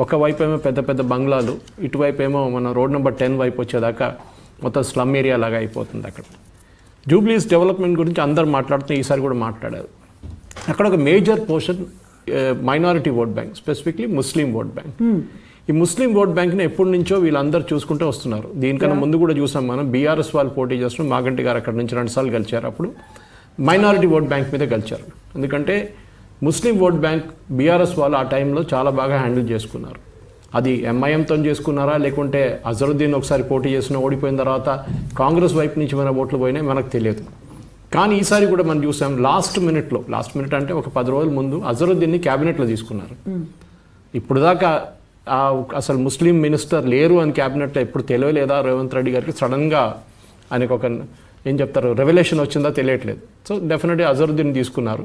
ఒకవైపు ఏమో పెద్ద పెద్ద బంగ్లాలు, ఇటువైపు ఏమో మన రోడ్ నెంబర్ 10 వైపు వచ్చేదాకా మొత్తం స్లమ్ ఏరియా లాగా అయిపోతుంది. అక్కడ జూబ్లీస్ డెవలప్మెంట్ గురించి అందరు మాట్లాడుతూ ఈసారి కూడా మాట్లాడారు. అక్కడ ఒక major portion minority vote bank, specifically ముస్లిం ఓట్ బ్యాంక్. ఈ ముస్లిం ఓట్ బ్యాంక్ని ఎప్పటి నుంచో వీళ్ళందరూ చూసుకుంటూ వస్తున్నారు. దీనికన్నా ముందు కూడా చూసాం మనం, బీఆర్ఎస్ వాళ్ళు పోటీ చేస్తున్నాం, మాగంటి గారు అక్కడ నుంచి 2 సార్లు గెలిచారు. అప్పుడు మైనారిటీ ఓట్ బ్యాంక్ మీద గెలిచారు. ఎందుకంటే ముస్లిం ఓట్ బ్యాంక్ బీఆర్ఎస్ వాళ్ళు ఆ టైంలో చాలా బాగా హ్యాండిల్ చేసుకున్నారు. అది ఎంఐఎంతో చేసుకున్నారా, లేకుంటే అజరుద్దీన్ ఒకసారి పోటీ చేసిన ఓడిపోయిన తర్వాత కాంగ్రెస్ వైపు నుంచి మన ఓట్లు పోయినాయి మనకు తెలియదు. కానీ ఈసారి కూడా మనం చూసాం, లాస్ట్ మినిట్ అంటే ఒక 10 రోజుల ముందు అజరుద్దీన్ని క్యాబినెట్లో తీసుకున్నారు. ఇప్పుడు దాకా అసలు ముస్లిం మినిస్టర్ లేరు అని క్యాబినెట్లో ఎప్పుడు తెలియలేదా రేవంత్ రెడ్డి గారికి? సడన్గా ఆయనకు ఒక ఏం చెప్తారు రెవల్యూషన్ వచ్చిందా తెలియట్లేదు. సో డెఫినెట్గా అజరుద్దీన్ తీసుకున్నారు.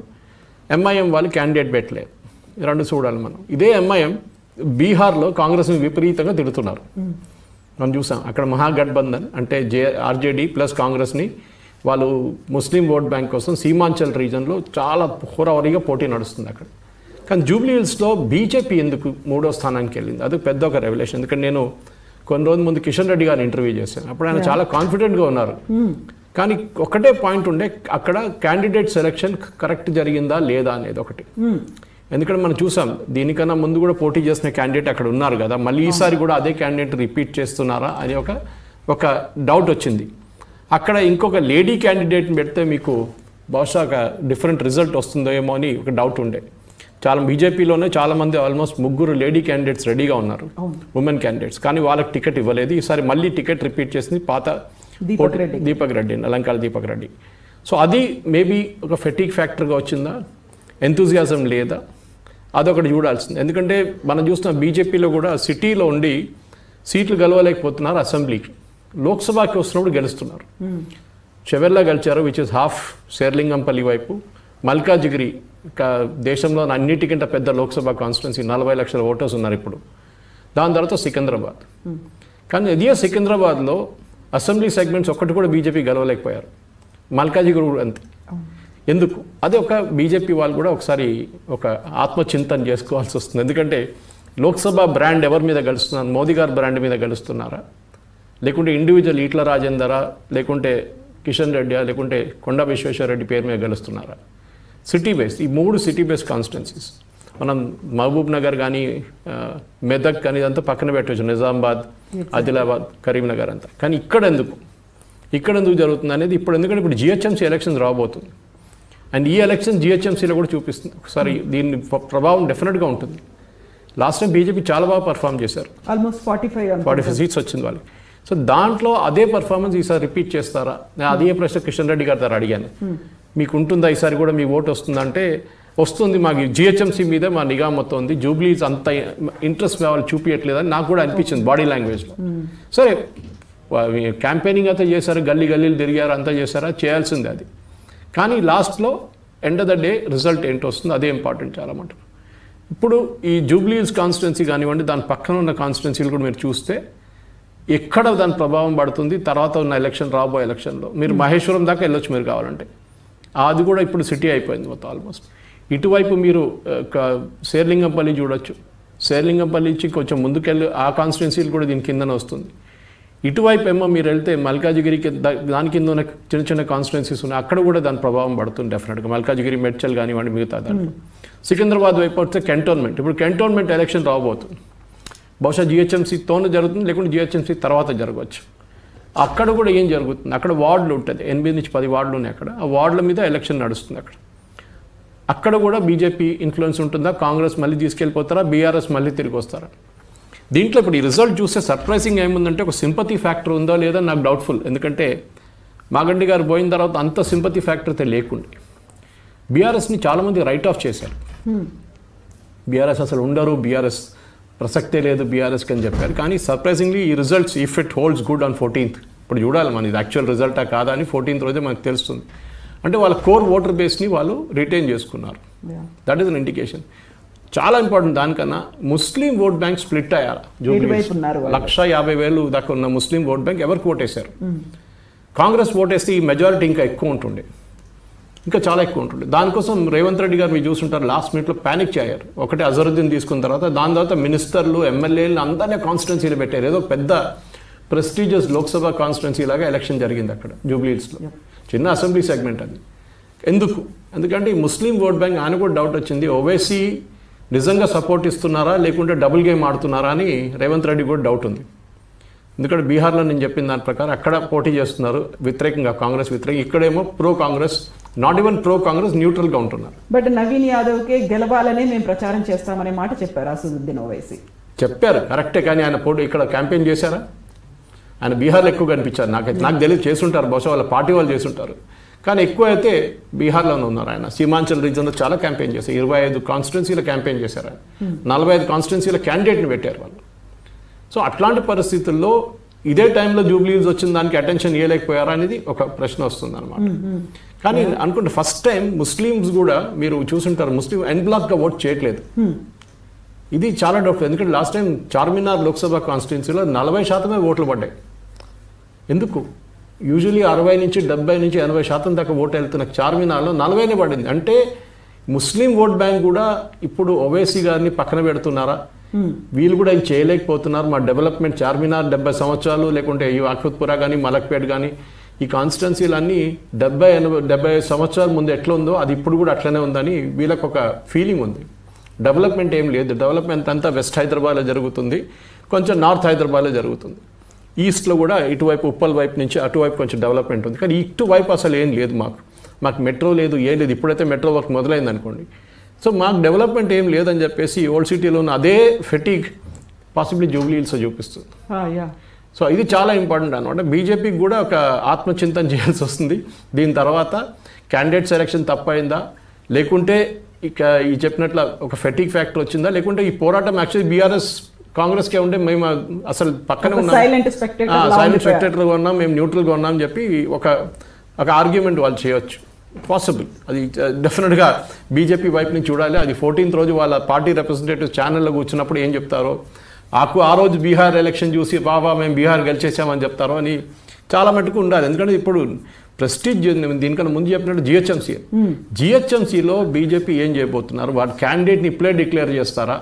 ఎంఐఎం వాళ్ళు క్యాండిడేట్ పెట్టలేదు. 2 చూడాలి మనం. ఇదే ఎంఐఎం బీహార్లో కాంగ్రెస్ని విపరీతంగా తిడుతున్నారు. మనం చూసాం అక్కడ మహాగఠబంధన్ అంటే ఆర్జేడీ ప్లస్ కాంగ్రెస్ని వాళ్ళు ముస్లిం ఓట్ బ్యాంక్ కోసం సీమాంచల్ రీజన్లో చాలా హోరావరిగా పోటీ నడుస్తుంది అక్కడ. కానీ జూబ్లీ హిల్స్లో బీజేపీ ఎందుకు 3వ స్థానానికి వెళ్ళింది? అది పెద్ద ఒక రెవల్యూషన్. ఎందుకంటే నేను కొన్ని రోజుల ముందు కిషన్ రెడ్డి గారిని ఇంటర్వ్యూ చేశాను. అప్పుడు ఆయన చాలా కాన్ఫిడెంట్గా ఉన్నారు. కానీ ఒకటే పాయింట్ ఉండే, అక్కడ క్యాండిడేట్ సెలెక్షన్ కరెక్ట్ జరిగిందా లేదా అనేది ఒకటి. ఎందుకంటే మనం చూసాం, దీనికన్నా ముందు కూడా పోటీ చేసిన క్యాండిడేట్ అక్కడ ఉన్నారు కదా, మళ్ళీ ఈసారి కూడా అదే క్యాండిడేట్ రిపీట్ చేస్తున్నారా అని ఒక డౌట్ వచ్చింది. అక్కడ ఇంకొక లేడీ క్యాండిడేట్ని పెడితే మీకు బహుశా ఒక డిఫరెంట్ రిజల్ట్ వస్తుందో ఏమో అని ఒక డౌట్ ఉండే. చాలా బీజేపీలోనే చాలామంది ఆల్మోస్ట్ 3 లేడీ క్యాండిడేట్స్ రెడీగా ఉన్నారు, ఉమెన్ క్యాండిడేట్స్. కానీ వాళ్ళకి టికెట్ ఇవ్వలేదు. ఈసారి మళ్ళీ టికెట్ రిపీట్ చేసింది పాత దీపక్ రెడ్డి, అలంకాల దీపక్ రెడ్డి. సో అది మేబీ ఒక ఫెటిక్ ఫ్యాక్టర్గా వచ్చిందా, ఎంతూజియాజం లేదా, అదొకటి చూడాల్సింది. ఎందుకంటే మనం చూస్తున్నాం బీజేపీలో కూడా సిటీలో ఉండి సీట్లు గెలవలేకపోతున్నారు. అసెంబ్లీకి లోక్సభకి వస్తున్నప్పుడు గెలుస్తున్నారు. చెవెల్లా గెలిచారు, విచ్ ఇస్ హాఫ్ శేర్లింగంపల్లి వైపు. మల్కాజిగిరి దేశంలో అన్నిటికంటే పెద్ద లోక్సభ కాన్స్టిట్యున్సీ, 40 లక్షల ఓటర్స్ ఉన్నారు ఇప్పుడు. దాని తర్వాత సికింద్రాబాద్. కానీ ఇదే సికింద్రాబాద్లో అసెంబ్లీ సెగ్మెంట్స్ ఒక్కటి కూడా బీజేపీ గెలవలేకపోయారు. మల్కాజిగిరి అంతే. ఎందుకు? అదే ఒక బీజేపీ వాళ్ళు కూడా ఒకసారి ఒక ఆత్మచింతన చేసుకోవాల్సి వస్తుంది. ఎందుకంటే లోక్సభ బ్రాండ్ ఎవరి మీద గెలుస్తున్నారు? మోదీ గారి బ్రాండ్ మీద గెలుస్తున్నారా, లేకుంటే ఇండివిజువల్ ఈట్ల రాజేందరా, లేకుంటే కిషన్ రెడ్డి, లేకుంటే కొండా విశ్వేశ్వర రెడ్డి పేరు మీద గెలుస్తున్నారా? సిటీ బేస్, ఈ 3 సిటీ బేస్ కాన్స్టిట్యున్సీస్. మనం మహబూబ్ నగర్ కానీ మెదక్ కానీ ఇదంతా పక్కన పెట్టవచ్చు, నిజామాబాద్, ఆదిలాబాద్, కరీంనగర్ అంతా. కానీ ఇక్కడ ఎందుకు జరుగుతుంది అనేది ఇప్పుడు, ఎందుకంటే ఇప్పుడు జిహెచ్ఎంసీ ఎలక్షన్స్ రాబోతుంది. అండ్ ఈ ఎలక్షన్ జిహెచ్ఎంసీలో కూడా చూపిస్తుంది. ఒకసారి దీని ప్రభావం డెఫినెట్గా ఉంటుంది. లాస్ట్ టైం బీజేపీ చాలా బాగా పర్ఫామ్ చేశారు, ఆల్మోస్ట్ 45 సీట్స్ వచ్చింది వాళ్ళకి. సో దాంట్లో అదే పర్ఫార్మెన్స్ ఈసారి రిపీట్ చేస్తారా? నేను అదే ప్రశ్న కిషన్ రెడ్డి గారి దగ్గర అడిగాను, మీకు ఉంటుందా ఈసారి కూడా మీ ఓటు వస్తుందంటే, వస్తుంది, మాకు జిహెచ్ఎంసీ మీద మా నిఘా మొత్తం ఉంది, జూబ్లీస్ అంత ఇంట్రెస్ట్ వాళ్ళు చూపించట్లేదని నాకు కూడా అనిపించింది బాడీ లాంగ్వేజ్లో. సరే క్యాంపెయినింగ్ అంతా చేశారు, గల్లీలు తిరిగారు, అంతా చేశారా, చేయాల్సిందే అది. కానీ లాస్ట్లో end of the day result ఏంటో వస్తుంది, అదే ఇంపార్టెంట్ చాలా మటుకు. ఇప్పుడు ఈ జూబ్లీస్ కాన్స్టిట్యున్సీ కానివ్వండి, దాని పక్కన ఉన్న కాన్స్టిట్యున్సీలు కూడా మీరు చూస్తే ఎక్కడ దాని ప్రభావం పడుతుంది. తర్వాత ఉన్న రాబోయే ఎలక్షన్లో మీరు మహేశ్వరం దాకా వెళ్ళొచ్చు మీరు కావాలంటే. అది కూడా ఇప్పుడు సిటీ అయిపోయింది మొత్తం ఆల్మోస్ట్. ఇటువైపు మీరు శేర్లింగంపల్లి చూడొచ్చు. శేర్లింగంపల్లి నుంచి కొంచెం ముందుకెళ్ళి ఆ కాన్స్టిట్యున్సీలు కూడా దీని కిందనే వస్తుంది. ఇటువైపు ఏమో మీరు వెళ్తే మల్కాజిగిరికి దాని కింద ఉన్న చిన్న కాన్స్టిట్యున్సీస్ ఉన్నాయి, అక్కడ కూడా దాని ప్రభావం పడుతుంది డెఫినెట్గా. మల్కాజిగిరి, మెడ్చల్ కానివ్వండి, మిగతా దాంట్లో. సికింద్రాబాద్ వైపు వస్తే కంటోన్మెంట్, ఇప్పుడు కంటోన్మెంట్ ఎలక్షన్ రాబోతుంది. బహుశా జిహెచ్ఎంసీతోనే జరుగుతుంది, లేకుంటే జిహెచ్ఎంసీ తర్వాత జరగవచ్చు. అక్కడ కూడా ఏం జరుగుతుంది, అక్కడ వార్డులు ఉంటుంది, 8 నుంచి 10 వార్డులు ఉన్నాయి అక్కడ. ఆ వార్డుల మీద ఎలక్షన్ నడుస్తుంది అక్కడ కూడా బీజేపీ ఇన్ఫ్లుయెన్స్ ఉంటుందా, కాంగ్రెస్ మళ్ళీ తీసుకెళ్ళిపోతారా, బీఆర్ఎస్ మళ్ళీ తిరిగి వస్తారా? దీంట్లో ఇప్పుడు ఈ రిజల్ట్ చూస్తే సర్ప్రైజింగ్ ఏముందంటే, ఒక సింపతి ఫ్యాక్టర్ ఉందో లేదా నాకు డౌట్ఫుల్. ఎందుకంటే మాగంటి గారు పోయిన తర్వాత అంత సింపతి ఫ్యాక్టర్ అయితే లేకుండే. బీఆర్ఎస్ని చాలామంది రైట్ ఆఫ్ చేశారు. బీఆర్ఎస్ అసలు ఉండరు, బీఆర్ఎస్ ప్రసక్తే లేదు బీఆర్ఎస్కి అని చెప్పారు. కానీ సర్ప్రైజింగ్లీ ఈ results, if it holds good on 14th, ఇప్పుడు చూడాలి మన ఇది యాక్చువల్ రిజల్టా కాదా అని 14th రోజే మనకు తెలుస్తుంది. అంటే వాళ్ళ కోర్ ఓటర్ బేస్ని వాళ్ళు రిటైన్ చేసుకున్నారు. That is an indication. చాలా ఇంపార్టెంట్. దానికన్నా ముస్లిం ఓట్ బ్యాంక్ స్ప్లిట్ అయ్యారు. 150,000 దాకా ఉన్న ముస్లిం ఓట్ బ్యాంక్ ఎవరికి ఓటేశారు? కాంగ్రెస్ ఓటేస్తే ఈ మెజారిటీ ఇంకా ఎక్కువ ఉంటుండే. ఇంకా చాలా ఎక్కువ ఉంటుంది. దానికోసం రేవంత్ రెడ్డి గారు మీరు చూస్తుంటారు లాస్ట్ మినిట్లో ప్యానిక్ చేయారు. ఒకటి అజరుద్దీన్ తీసుకున్న తర్వాత దాని తర్వాత మినిస్టర్లు ఎమ్మెల్యేలు అందరినీ కాన్స్టిట్యున్సీలు పెట్టారు. ఏదో పెద్ద ప్రెస్టీజియస్ లోక్సభ కాన్స్టిట్యున్సీ లాగా ఎలక్షన్ జరిగింది అక్కడ జూబ్లీహిల్స్లో. చిన్న అసెంబ్లీ సెగ్మెంట్ అది. ఎందుకంటే ఈ ముస్లిం ఓట్ బ్యాంక్ ఆయన కూడా డౌట్ వచ్చింది, ఓవైసీ నిజంగా సపోర్ట్ ఇస్తున్నారా లేకుంటే డబుల్ గేమ్ ఆడుతున్నారా అని రేవంత్ రెడ్డి కూడా డౌట్ ఉంది. ఎందుకంటే బీహార్లో నేను చెప్పిన దాని ప్రకారం అక్కడ పోటీ చేస్తున్నారు వ్యతిరేకంగా, కాంగ్రెస్ వ్యతిరేకంగా. ఇక్కడేమో pro Congress, not even pro Congress, న్యూట్రల్గా ఉంటున్నారు. బట్ నవీన్ యాదవ్కే గెలవాలనే మేము ప్రచారం చేస్తామనే మాట చెప్పారు అసదుద్దీన్ ఓవైసీ. చెప్పారు కరెక్టే, కానీ ఆయన పోటీ ఇక్కడ క్యాంపెయిన్ చేశారా? ఆయన బీహార్లో ఎక్కువ కనిపించారు. నాకు తెలియదు, చేస్తుంటారు, బహుశా వాళ్ళ పార్టీ వాళ్ళు చేస్తుంటారు. కానీ ఎక్కువ అయితే బీహార్లోనే ఉన్నారు. ఆయన సీమాంచల్ రీజన్లో చాలా క్యాంపెయిన్ చేశారు. 25 కాన్స్టిట్యున్సీలో క్యాంపెయిన్ చేశారు. ఆయన 45 కాన్స్టిట్యున్సీలో క్యాండిడేట్ని పెట్టారు వాళ్ళు. సో అట్లాంటి పరిస్థితుల్లో ఇదే టైంలో జూబ్లీహిల్స్ వచ్చిన దానికి అటెన్షన్ ఇవ్వలేకపోయారా అనేది ఒక ప్రశ్న వస్తుంది అనమాట. కానీ అనుకుంటే ఫస్ట్ టైం ముస్లిమ్స్ కూడా మీరు చూసుంటారు, ముస్లిం ఎన్ బ్లాక్గా ఓట్ చేయట్లేదు. ఇది చాలా డౌట్. ఎందుకంటే లాస్ట్ టైం చార్మినార్ లోక్సభ కాన్స్టిట్యున్సీలో 40% ఓట్లు పడ్డాయి. ఎందుకు? యూజువలీ 60 నుంచి 70 నుంచి 80% దాకా ఓటు వెళ్తున్న చార్మినార్లో 40 పడింది. అంటే ముస్లిం ఓట్ బ్యాంక్ కూడా ఇప్పుడు ఓవైసీ గారిని పక్కన పెడుతున్నారా? వీళ్ళు కూడా ఏం చేయలేకపోతున్నారు. మా డెవలప్మెంట్ చార్మినార్ 70 సంవత్సరాలు, లేకుంటే ఈ అఖ్వత్పురా కానీ మలక్పేట్ కానీ ఈ కాన్స్టిట్యున్సీలన్నీ 70 సంవత్సరాల ముందు ఎట్లా ఉందో అది ఇప్పుడు కూడా అట్లనే ఉందని వీళ్ళకి ఒక ఫీలింగ్ ఉంది. డెవలప్మెంట్ ఏం లేదు. డెవలప్మెంట్ అంతా వెస్ట్ హైదరాబాద్లో జరుగుతుంది, కొంచెం నార్త్ హైదరాబాద్లో జరుగుతుంది. ఈస్ట్లో కూడా ఇటువైపు ఉప్పల్ వైపు నుంచి అటువైపు కొంచెం డెవలప్మెంట్ ఉంది. కానీ ఇటువైపు అసలు ఏం లేదు. మాకు మెట్రో లేదు, ఏం లేదు. ఇప్పుడైతే మెట్రో వర్క్ మొదలైంది అనుకోండి. సో మాకు డెవలప్మెంట్ ఏం లేదని చెప్పేసి ఓల్డ్ సిటీలో ఉన్న అదే ఫెటిక్ పాసిబిలీ జూబ్లీహిల్స్లో చూపిస్తుంది. సో ఇది చాలా ఇంపార్టెంట్ అనమాట. బీజేపీకి కూడా ఒక ఆత్మచింతన చేయాల్సి వస్తుంది. దీని తర్వాత క్యాండిడేట్ సెలెక్షన్ తప్పైందా, లేకుంటే ఇక ఈ చెప్పినట్ల ఒక ఫెటిక్ ఫ్యాక్టర్ వచ్చిందా, లేకుంటే ఈ పోరాటం యాక్చువల్లీ బీఆర్ఎస్ కాంగ్రెస్కే ఉంటే మేము అసలు పక్కనే ఉన్నాం, సైలెంట్ స్పెక్టేటర్గా ఉన్నాం, మేము న్యూట్రల్గా ఉన్నాం అని చెప్పి ఒక ఆర్గ్యుమెంట్ వాళ్ళు చేయొచ్చు. పాసిబుల్. అది డెఫినెట్గా బీజేపీ వైపు నుంచి చూడాలి. అది 14th రోజు వాళ్ళ పార్టీ రిప్రజెంటేటివ్ ఛానల్లో కూర్చున్నప్పుడు ఏం చెప్తారో, ఆ రోజు బీహార్ ఎలక్షన్ చూసి బాబా మేము బీహార్ గెలిచేసామని చెప్తారో అని చాలా మటుకు ఉండాలి. ఎందుకంటే ఇప్పుడు ప్రెస్టీజ్ దీనికన్నా ముందు చెప్పినట్టు జిహెచ్ఎంసీలో బీజేపీ ఏం చేయబోతున్నారు, వాటి క్యాండిడేట్ని ఇప్పుడే డిక్లేర్ చేస్తారా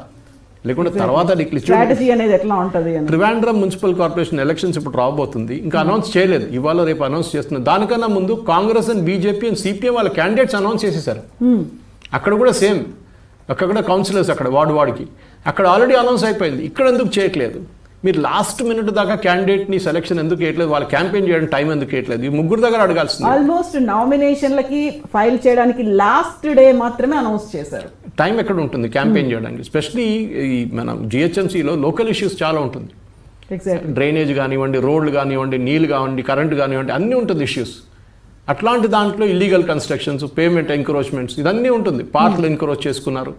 లేకుంటే తర్వాత స్ట్రాటజీ అనేది ఎట్లా ఉంటుంది? ట్రివాండ్రం మున్సిపల్ కార్పొరేషన్ ఎలక్షన్స్ ఇప్పుడు రాబోతుంది, ఇంకా అనౌన్స్ చేయలేదు, ఇవాళ రేపు అనౌన్స్ చేస్తున్నారు. దానికన్నా ముందు Congress and BJP and CPM వాళ్ళ క్యాండిడేట్స్ అనౌన్స్ చేసేసారు. అక్కడ కూడా సేమ్, అక్కడ కూడా కౌన్సిలర్స్ అక్కడ వార్డుకి అక్కడ ఆల్రెడీ అనౌన్స్ అయిపోయింది. ఇక్కడ ఎందుకు చేయట్లేదు? మీరు లాస్ట్ మినిట్ దాకా క్యాండిడేట్ని సెలక్షన్ ఎందుకు చేయట్లేదు? వాళ్ళు క్యాంపెయిన్ చేయడానికి టైం ఎందుకు చేయట్లేదు? ఈ ముగ్గురు దగ్గర అడగాల్సింది. ఆల్మోస్ట్ నామినేషన్లకి ఫైల్ చేయడానికి లాస్ట్ డే మాత్రమే అనౌన్స్ చేశారు. టైం ఎక్కడ ఉంటుంది క్యాంపెయిన్ చేయడానికి? ఎస్పెషలీ ఈ మనం జిహెచ్ఎంసీలో లోకల్ ఇష్యూస్ చాలా ఉంటుంది. డ్రైనేజ్ కానివ్వండి, రోడ్లు కానివ్వండి, నీళ్ళు కానివ్వండి, కరెంట్ కానివ్వండి, అన్నీ ఉంటుంది ఇష్యూస్. అట్లాంటి దాంట్లో ఇల్లీగల్ కన్స్ట్రక్షన్స్, పేమెంట్ ఎంకరేజ్మెంట్స్, ఇదన్నీ ఉంటుంది. పార్కులు ఎంకరేజ్ చేసుకున్నారు,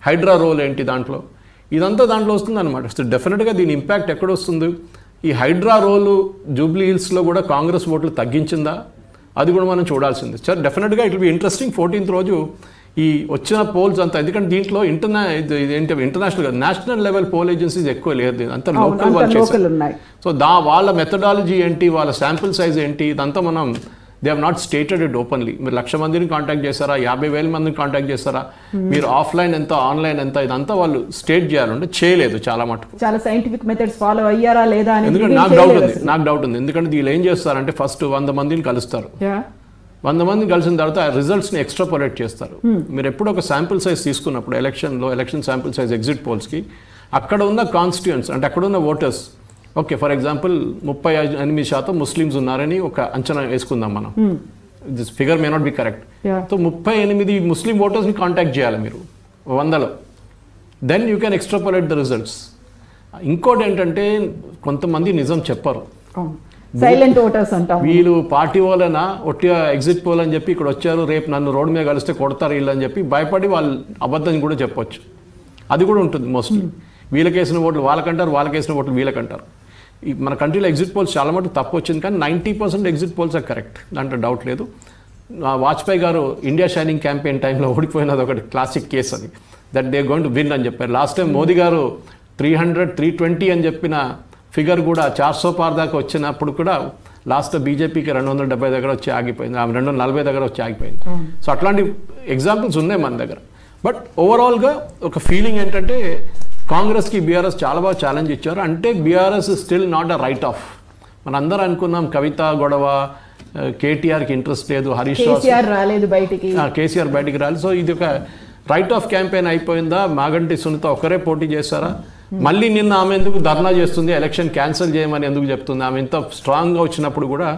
హైడ్రా రోల్ ఏంటి దాంట్లో, ఇదంతా దాంట్లో వస్తుంది అనమాట. సో డెఫినెట్గా దీని ఇంపాక్ట్ ఎక్కడ వస్తుంది? ఈ హైడ్రా రోలు జూబ్లీహిల్స్లో కూడా కాంగ్రెస్ ఓట్లు తగ్గించిందా, అది కూడా మనం చూడాల్సింది. సార్ డెఫినెట్గా it will be interesting 14th రోజు ఈ వచ్చిన పోల్స్ అంతా. ఎందుకంటే దీంట్లో international national level poll agencies ఎక్కువ లేదు, అంతా లోకల్ వాళ్ళు చేశారు. సో వాళ్ళ మెథడాలజీ ఏంటి, వాళ్ళ శాంపుల్ సైజ్ ఏంటి, ఇదంతా మనం they have not stated it openly. మీరు 1,00,000 మందిని కాంటాక్ట్ చేస్తారా, 50,000 మందిని కాంటాక్ట్ చేస్తారా, మీరు ఆఫ్లైన్ ఎంత ఆన్లైన్ ఎంత, ఇదంతా వాళ్ళు స్టేట్ చేయాలంటే చేయలేదు. చాలా మటుకు చాలా సైంటిఫిక్ మెథడ్స్ ఫాలో అయ్యారా లేదా అని ఎందుకంటే నాకు డౌట్ ఉంది. ఎందుకంటే వీళ్ళు ఏం చేస్తారంటే ఫస్ట్ 100 మందిని కలుస్తారు, 100 మందిని కలిసిన తర్వాత ఆ రిజల్ట్స్ని ఎక్స్ట్రాపోలేట్ చేస్తారు. మీరు ఎప్పుడు ఒక శాంపుల్ సైజ్ తీసుకున్నప్పుడు ఎలక్షన్ శాంపుల్ సైజ్ ఎగ్జిట్ పోల్స్కి అక్కడ ఉన్న కాన్స్టిట్యూయెంట్స్ అంటే అక్కడ ఉన్న voters, okay for example 38% Muslims ఉన్నారని ఒక అంచనా వేసుకుందాం మనం. This figure may not be correct. So 38 Muslim ఓటర్స్ని కాంటాక్ట్ చేయాలి మీరు 100లో. Then you can extrapolate the results. ఇంకోటి ఏంటంటే కొంతమంది నిజం చెప్పరు, సైలెంట్ ఓటర్స్ అంటాం. వీళ్ళు పార్టీ వాళ్ళైనా ఒట్టిగా ఎగ్జిట్ పోల్ అని చెప్పి ఇక్కడ వచ్చారు, రేపు నన్ను రోడ్డు మీద కలిస్తే కొడతారు వీళ్ళు అని చెప్పి భయపడి వాళ్ళు అబద్ధం కూడా చెప్పొచ్చు. అది కూడా ఉంటుంది మోస్ట్లీ. వీళ్ళకేసిన ఓట్లు వాళ్ళకంటారు, వాళ్ళకేసిన ఓట్లు వీళ్ళకంటారు. మన కంట్రీలో ఎగ్జిట్ పోల్స్ చాలా మటుకు తప్పు వచ్చింది, కానీ 90% ఎగ్జిట్ పోల్స్ ఆర్ కరెక్ట్, దాంట్లో డౌట్ లేదు. వాజ్పేయి గారు ఇండియా షైనింగ్ క్యాంపెయిన్ టైంలో ఓడిపోయినది ఒకటి క్లాసిక్ కేస్ అది, that they going to win అని చెప్పారు. లాస్ట్ టైం మోదీ గారు 300, 320 అని చెప్పిన ఫిగర్ కూడా 400 పార్ దాకా వచ్చినప్పుడు కూడా లాస్ట్ బీజేపీకి 270 దగ్గర వచ్చి ఆగిపోయింది, 240 దగ్గర వచ్చి ఆగిపోయింది. సో అట్లాంటి ఎగ్జాంపుల్స్ ఉన్నాయి మన దగ్గర. బట్ ఓవరాల్గా ఒక ఫీలింగ్ ఏంటంటే కాంగ్రెస్కి బీఆర్ఎస్ చాలా బాగా ఛాలెంజ్ ఇచ్చారు. అంటే BRS still not a right of. మనందరూ అనుకున్నాం కవిత గొడవ, కేటీఆర్కి ఇంట్రెస్ట్ లేదు, హరీష్ రాలేదు బయటికి, కేసీఆర్ బయటికి రాలేదు. సో ఇది ఒక రైట్ ఆఫ్ క్యాంపెయిన్ అయిపోయిందా? మాగంటి సునీత ఒకరే పోటీ చేస్తారా? మళ్ళీ నిన్న ఆమె ఎందుకు ధర్నా చేస్తుంది, ఎలక్షన్ క్యాన్సిల్ చేయమని ఎందుకు చెప్తుంది? ఆమె ఇంత స్ట్రాంగ్గా వచ్చినప్పుడు కూడా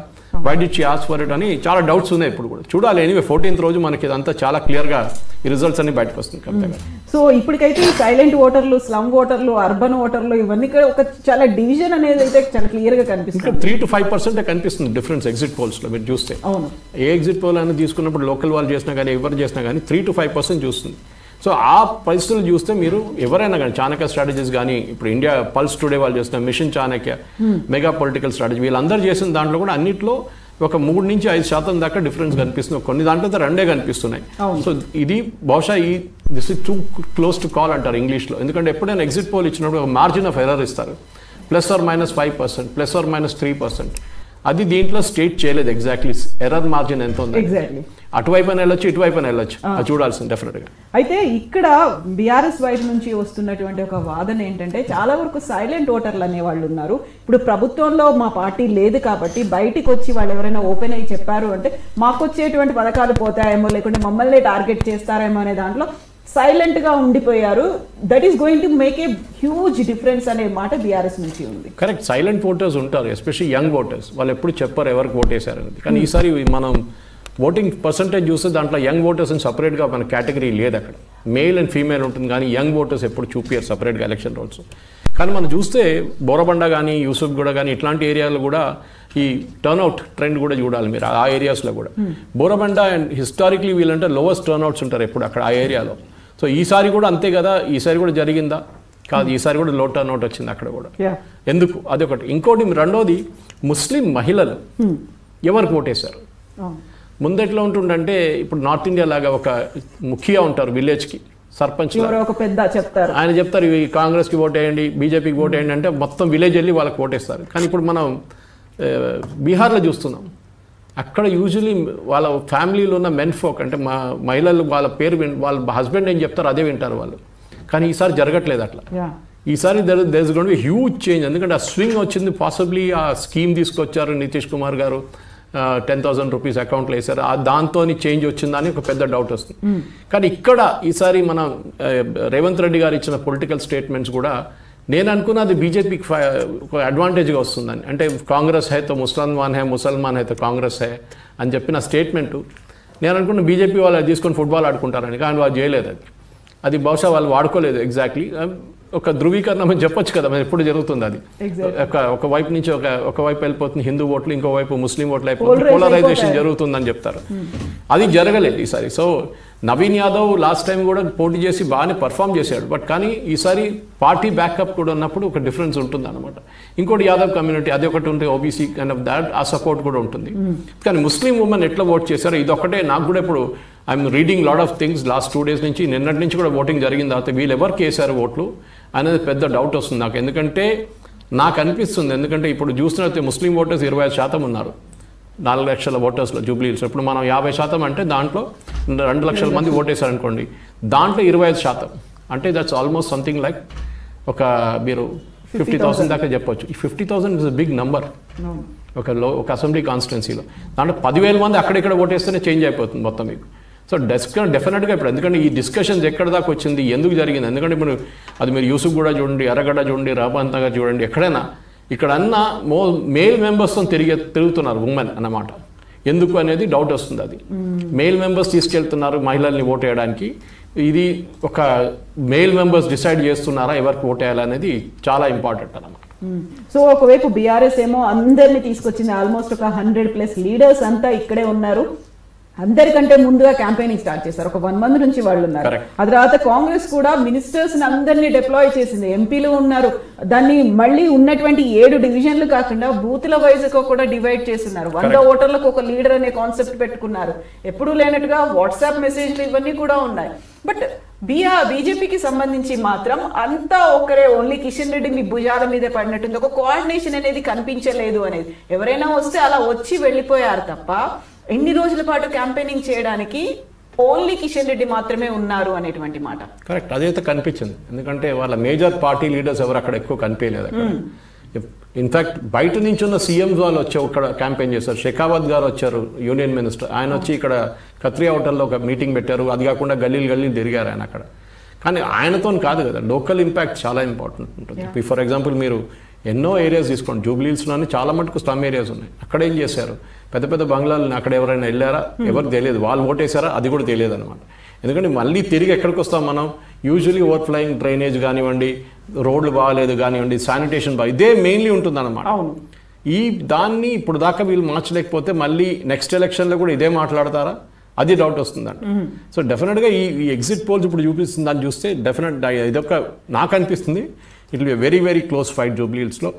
why did she ask for it అని చాలా డౌట్స్ ఉన్నాయి. ఇప్పుడు కూడా చూడాలి. ఎనీవే 14th రోజు మనకి ఇదంతా చాలా క్లియర్గా ఈ రిజల్ట్స్ అన్ని బయటకు వస్తుంది కవిత. సో ఇప్పటికైతే సైలెంట్ ఓటర్లు, స్లమ్ ఓటర్లు, అర్బన్ ఓటర్లు ఇవన్నీ ఒక చాలా డివిజన్ అనేది అయితే చాలా క్లియర్గా కనిపిస్తుంది. 3 to 5% కనిపిస్తుంది డిఫరెన్స్ ఎగ్జిట్ పోల్స్లో మీరు చూస్తే. అవును, ఏ ఎగ్జిట్ పోల్ అయినా తీసుకున్నప్పుడు లోకల్ వాళ్ళు చేసినా కానీ ఎవరు చేసినా కానీ 3 to 5% చూస్తుంది. సో ఆ పరిస్థితులు చూస్తే మీరు ఎవరైనా కానీ చాణక్య స్ట్రాటజీస్ కానీ, ఇప్పుడు ఇండియా పల్స్ టుడే వాళ్ళు చేస్తున్న mission Chanakya, mega political strategy, వీళ్ళందరూ చేసిన దాంట్లో కూడా అన్నింటిలో ఒక 3 నుంచి 5% దాకా డిఫరెన్స్ కనిపిస్తుంది. కొన్ని దాంట్లో 2 కనిపిస్తున్నాయి. సో ఇది బహుశా this is two close to call అంటారు ఇంగ్లీష్లో. ఎందుకంటే ఎప్పుడైనా ఎగ్జిట్ పోల్ ఇచ్చినప్పుడు ఒక మార్జిన్ ఆఫ్ ఎర్రర్ ఇస్తారు, +or -5%, +or -3%. అది దీంట్లో స్టేట్ చేయలేదు ఎగ్జాక్ట్లీ ఎర్రర్ మార్జిన్ ఎంత ఉంది. ఎగ్జాక్ట్లీ అటువైపున వెళ్ళొచ్చు, ఇటువైపున వెళ్ళొచ్చు, అది చూడాల్సింది డెఫినెట్గా. అయితే ఇక్కడ బీఆర్ఎస్ వైపు నుంచి వస్తున్నటువంటి ఒక వాదన ఏంటంటే చాలా వరకు సైలెంట్ ఓటర్లు అనే వాళ్ళు ఉన్నారు. ఇప్పుడు ప్రభుత్వంలో మా పార్టీ లేదు కాబట్టి బయటికి వచ్చి వాళ్ళు ఎవరైనా ఓపెన్ అయ్యి చెప్పారు అంటే మాకు వచ్చేటువంటి పథకాలు పోతాయేమో, లేకుంటే మమ్మల్ని టార్గెట్ చేస్తారేమో అనే దాంట్లో సైలెంట్ గా ఉండిపోయారు. That is going to make a huge difference అనే మాట బీఆర్ఎస్ నుంచి ఉంది. కరెక్ట్, సైలెంట్ ఓటర్స్ ఉంటారు, ఎస్పెషల్లీ యంగ్ ఓటర్స్. వాళ్ళు ఎప్పుడు చెప్పారు ఎవరికి ఓటేశారు అనేది. కానీ ఈసారి మనం ఓటింగ్ పర్సంటేజ్ చూస్తే దాంట్లో యంగ్ ఓటర్స్ అని సపరేట్గా మన కేటగిరీ లేదు. అక్కడ మేల్ అండ్ ఫీమేల్ ఉంటుంది, కానీ యంగ్ ఓటర్స్ ఎప్పుడు చూపించారు సపరేట్గా ఎలక్షన్ రోల్స్. కానీ మనం చూస్తే బోరబండ కానీ, యూసుఫ్గూడ కానీ ఇట్లాంటి ఏరియాలో కూడా ఈ టర్న్అవుట్ ట్రెండ్ కూడా చూడాలి మీరు. ఆ ఏరియాస్లో కూడా బోరబండ అండ్ హిస్టారిక్లీ వీళ్ళంటే లోవెస్ట్ టర్న్అవుట్స్ ఉంటారు ఎప్పుడు అక్కడ ఆ ఏరియాలో. సో ఈసారి కూడా అంతే కదా, ఈసారి కూడా జరిగిందా? కాదు, ఈసారి కూడా లో టర్న్అవుట్ వచ్చింది అక్కడ కూడా. ఎందుకు? అదొకటి. ఇంకోటి రెండోది, ముస్లిం మహిళలు ఎవరికి ఓటేశారు? ముందెట్లా ఉంటుందంటే ఇప్పుడు నార్త్ ఇండియా లాగా ఒక ముఖ్యంగా ఉంటారు విలేజ్కి, సర్పంచ్ ఒక పెద్ద చెప్తారు, ఆయన చెప్తారు ఇవి కాంగ్రెస్కి ఓటేయండి, బీజేపీకి ఓటేయండి అంటే మొత్తం విలేజ్ వెళ్ళి వాళ్ళకి ఓటేస్తారు. కానీ ఇప్పుడు మనం బీహార్లో చూస్తున్నాం, అక్కడ యూజువలీ వాళ్ళ ఫ్యామిలీలో ఉన్న మెన్ ఫోక్ అంటే మా మహిళలు వాళ్ళ పేరు వాళ్ళ హస్బెండ్ ఏం చెప్తారు అదే వింటారు వాళ్ళు. కానీ ఈసారి జరగట్లేదు అట్లా. ఈసారి there is going to be huge change. ఎందుకంటే ఆ స్వింగ్ వచ్చింది, పాసిబ్లీ ఆ స్కీమ్ తీసుకొచ్చారు నితీష్ కుమార్ గారు, 10,000 రూపీస్ అకౌంట్లో వేశారు, దాంతో చేంజ్ వచ్చిందని ఒక పెద్ద డౌట్ వస్తుంది. కానీ ఇక్కడ ఈసారి మన రేవంత్ రెడ్డి గారు ఇచ్చిన పొలిటికల్ స్టేట్మెంట్స్ కూడా నేను అనుకున్నది బీజేపీకి ఒక అడ్వాంటేజ్గా వస్తుందని. అంటే కాంగ్రెస్ హై తో ముసల్మాన్ హై, ముసల్మాన్ హై తో కాంగ్రెస్ హై అని చెప్పిన స్టేట్మెంటు నేను అనుకున్న బీజేపీ వాళ్ళు తీసుకొని ఫుట్బాల్ ఆడుకుంటారని. కానీ వాళ్ళు చేయలేదు. అది బహుశా వాళ్ళు వాడుకోలేదు ఎగ్జాక్ట్లీ. ఒక ధృవీకరణ అని చెప్పొచ్చు కదా, మరి ఎప్పుడు జరుగుతుంది అది. ఒక వైపు నుంచి ఒక వైపు వెళ్ళిపోతుంది హిందూ ఓట్లు, ఇంకో వైపు ముస్లిం ఓట్లు అయిపోతుంది, పోలరైజేషన్ జరుగుతుందని చెప్తారు. అది జరగలేదు ఈసారి. So Naveen Yadav last time కూడా పోటీ చేసి బాగానే పర్ఫామ్ చేశాడు. బట్ కానీ ఈసారి పార్టీ బ్యాకప్ కూడా ఉన్నప్పుడు ఒక డిఫరెన్స్ ఉంటుంది అనమాట. ఇంకోటి యాదవ్ కమ్యూనిటీ అది ఒకటి ఉంటుంది, ఓబీసీ కైండ్ ఆఫ్ దాట్, ఆ సపోర్ట్ కూడా ఉంటుంది. కానీ ముస్లిం ఉమెన్ ఎట్లా ఓట్ చేశారో ఇది ఒకటే నాకు కూడా ఇప్పుడు I'm reading lot of things last 2 days నుంచి, నిన్నటి నుంచి కూడా ఓటింగ్ జరిగిన తర్వాత వీళ్ళు ఎవరికి వేశారు ఓట్లు అనేది పెద్ద డౌట్ వస్తుంది నాకు. ఎందుకంటే నాకు అనిపిస్తుంది, ఎందుకంటే ఇప్పుడు చూస్తున్నట్టు ముస్లిం ఓటర్స్ 25% ఉన్నారు 4 లక్షల ఓటర్స్లో జూబ్లీహిల్స్. ఇప్పుడు మనం 50% అంటే దాంట్లో 2 లక్షల మంది ఓటేశారు అనుకోండి, దాంట్లో 25% అంటే దట్స్ ఆల్మోస్ట్ సంథింగ్ లైక్ ఒక మీరు 50,000 దాకా చెప్పొచ్చు. ఈ 50,000 ఇస్ అ బిగ్ నంబర్ ఒక అసెంబ్లీ కాన్స్టిట్యున్సీలో. దాంట్లో 10,000 మంది అక్కడిక్కడ ఓటేస్తేనే చేంజ్ అయిపోతుంది మొత్తం మీకు. సో డెఫినెట్గా ఇప్పుడు ఎందుకంటే ఈ డిస్కషన్స్ ఎక్కడ దాకా వచ్చింది, ఎందుకు జరిగింది? ఎందుకంటే ఇప్పుడు అది మీరు యూసుఫ్ కూడా చూడండి, ఎర్రగడ్డ చూడండి, రహబాన్ నగర్ చూడండి, ఎక్కడైనా ఇక్కడ అన్నా మేల్ మెంబర్స్తో తిరుగుతున్నారు ఉమెన్ అన్నమాట. ఎందుకు అనేది డౌట్ వస్తుంది. అది మేల్ మెంబర్స్ తీసుకెళ్తున్నారు మహిళల్ని ఓటు వేయడానికి. ఇది ఒక మేల్ మెంబర్స్ డిసైడ్ చేస్తున్నారా ఎవరికి ఓటు వేయాలనేది చాలా ఇంపార్టెంట్ అన్నమాట. సో ఒకవైపు బీఆర్ఎస్ ఏమో అందరినీ తీసుకొచ్చింది, ఆల్మోస్ట్ ఒక 100+ లీడర్స్ అంతా ఇక్కడే ఉన్నారు. అందరికంటే ముందుగా క్యాంపెయినింగ్ స్టార్ట్ చేశారు, ఒక 1 month నుంచి వాళ్ళు ఉన్నారు. ఆ తర్వాత కాంగ్రెస్ కూడా మినిస్టర్స్ అందరినీ డిప్లాయ్ చేసింది, ఎంపీలు ఉన్నారు. దాన్ని మళ్ళీ ఉన్నటువంటి 7 డివిజన్లు కాకుండా బూతుల వైజ్ కూడా డివైడ్ చేస్తున్నారు. 100 ఓటర్లకు ఒక లీడర్ అనే కాన్సెప్ట్ పెట్టుకున్నారు. ఎప్పుడు లేనట్టుగా వాట్సాప్ మెసేజ్లు ఇవన్నీ కూడా ఉన్నాయి. బట్ బీజేపీకి సంబంధించి మాత్రం అంతా ఒకరే, ఓన్లీ కిషన్ రెడ్డి మీ భుజాల మీద పడినట్టుంది, ఒక కోఆర్డినేషన్ అనేది కనిపించలేదు అనేది. ఎవరైనా వస్తే అలా వచ్చి వెళ్ళిపోయారు తప్ప ఎన్ని రోజుల పాటు క్యాంపెయినింగ్ చేయడానికి ఓన్లీ కిషన్ రెడ్డి మాత్రమే ఉన్నారు అనేటువంటి మాట. కరెక్ట్, అదైతే కనిపించింది. ఎందుకంటే వాళ్ళ మేజర్ పార్టీ లీడర్స్ ఎవరు అక్కడ ఎక్కువ కనిపించలేదు అక్కడ. ఇన్ఫాక్ట్ బయట నుంచి ఉన్న సీఎంస్ వాళ్ళు వచ్చి ఇక్కడ క్యాంపెయిన్ చేశారు. షెకావత్ గారు వచ్చారు, యూనియన్ మినిస్టర్, ఆయన వచ్చి ఇక్కడ ఖత్రియా హోటల్లో ఒక మీటింగ్ పెట్టారు. అది కాకుండా గల్లీలు తిరిగారు ఆయన అక్కడ. కానీ ఆయనతో కాదు కదా, లోకల్ ఇంపాక్ట్ చాలా ఇంపార్టెంట్ ఉంటుంది. ఫర్ ఎగ్జాంపుల్ మీరు ఎన్నో ఏరియాస్ తీసుకోండి, జూబ్లీహిల్స్లోని చాలా మటుకు స్లమ్ ఏరియాస్ ఉన్నాయి. అక్కడ ఏం చేశారు, పెద్ద పెద్ద బంగ్లాలు అక్కడ ఎవరైనా వెళ్ళారా, ఎవరికి తెలియదు, వాళ్ళు ఓటేశారా అది కూడా తెలియదు అనమాట. ఎందుకంటే మళ్ళీ తిరిగి ఎక్కడికి వస్తాం మనం, యూజువలీ ఓవర్ ఫ్లయింగ్ డ్రైనేజ్ కానివ్వండి, రోడ్లు బాగాలేదు కానివ్వండి, శానిటేషన్ ఇదే మెయిన్లీ ఉంటుంది అనమాట. దాన్ని ఇప్పుడు దాకా వీళ్ళు మార్చలేకపోతే మళ్ళీ నెక్స్ట్ ఎలక్షన్లో కూడా ఇదే మాట్లాడతారా, అది డౌట్ వస్తుందంట. సో డెఫినెట్గా ఈ ఎగ్జిట్ పోల్స్ ఇప్పుడు చూపిస్తుంది, దాన్ని చూస్తే డెఫినెట్ ఇదొక నాకు అనిపిస్తుంది it will be very very close fight. జూబ్లీహిల్స్లో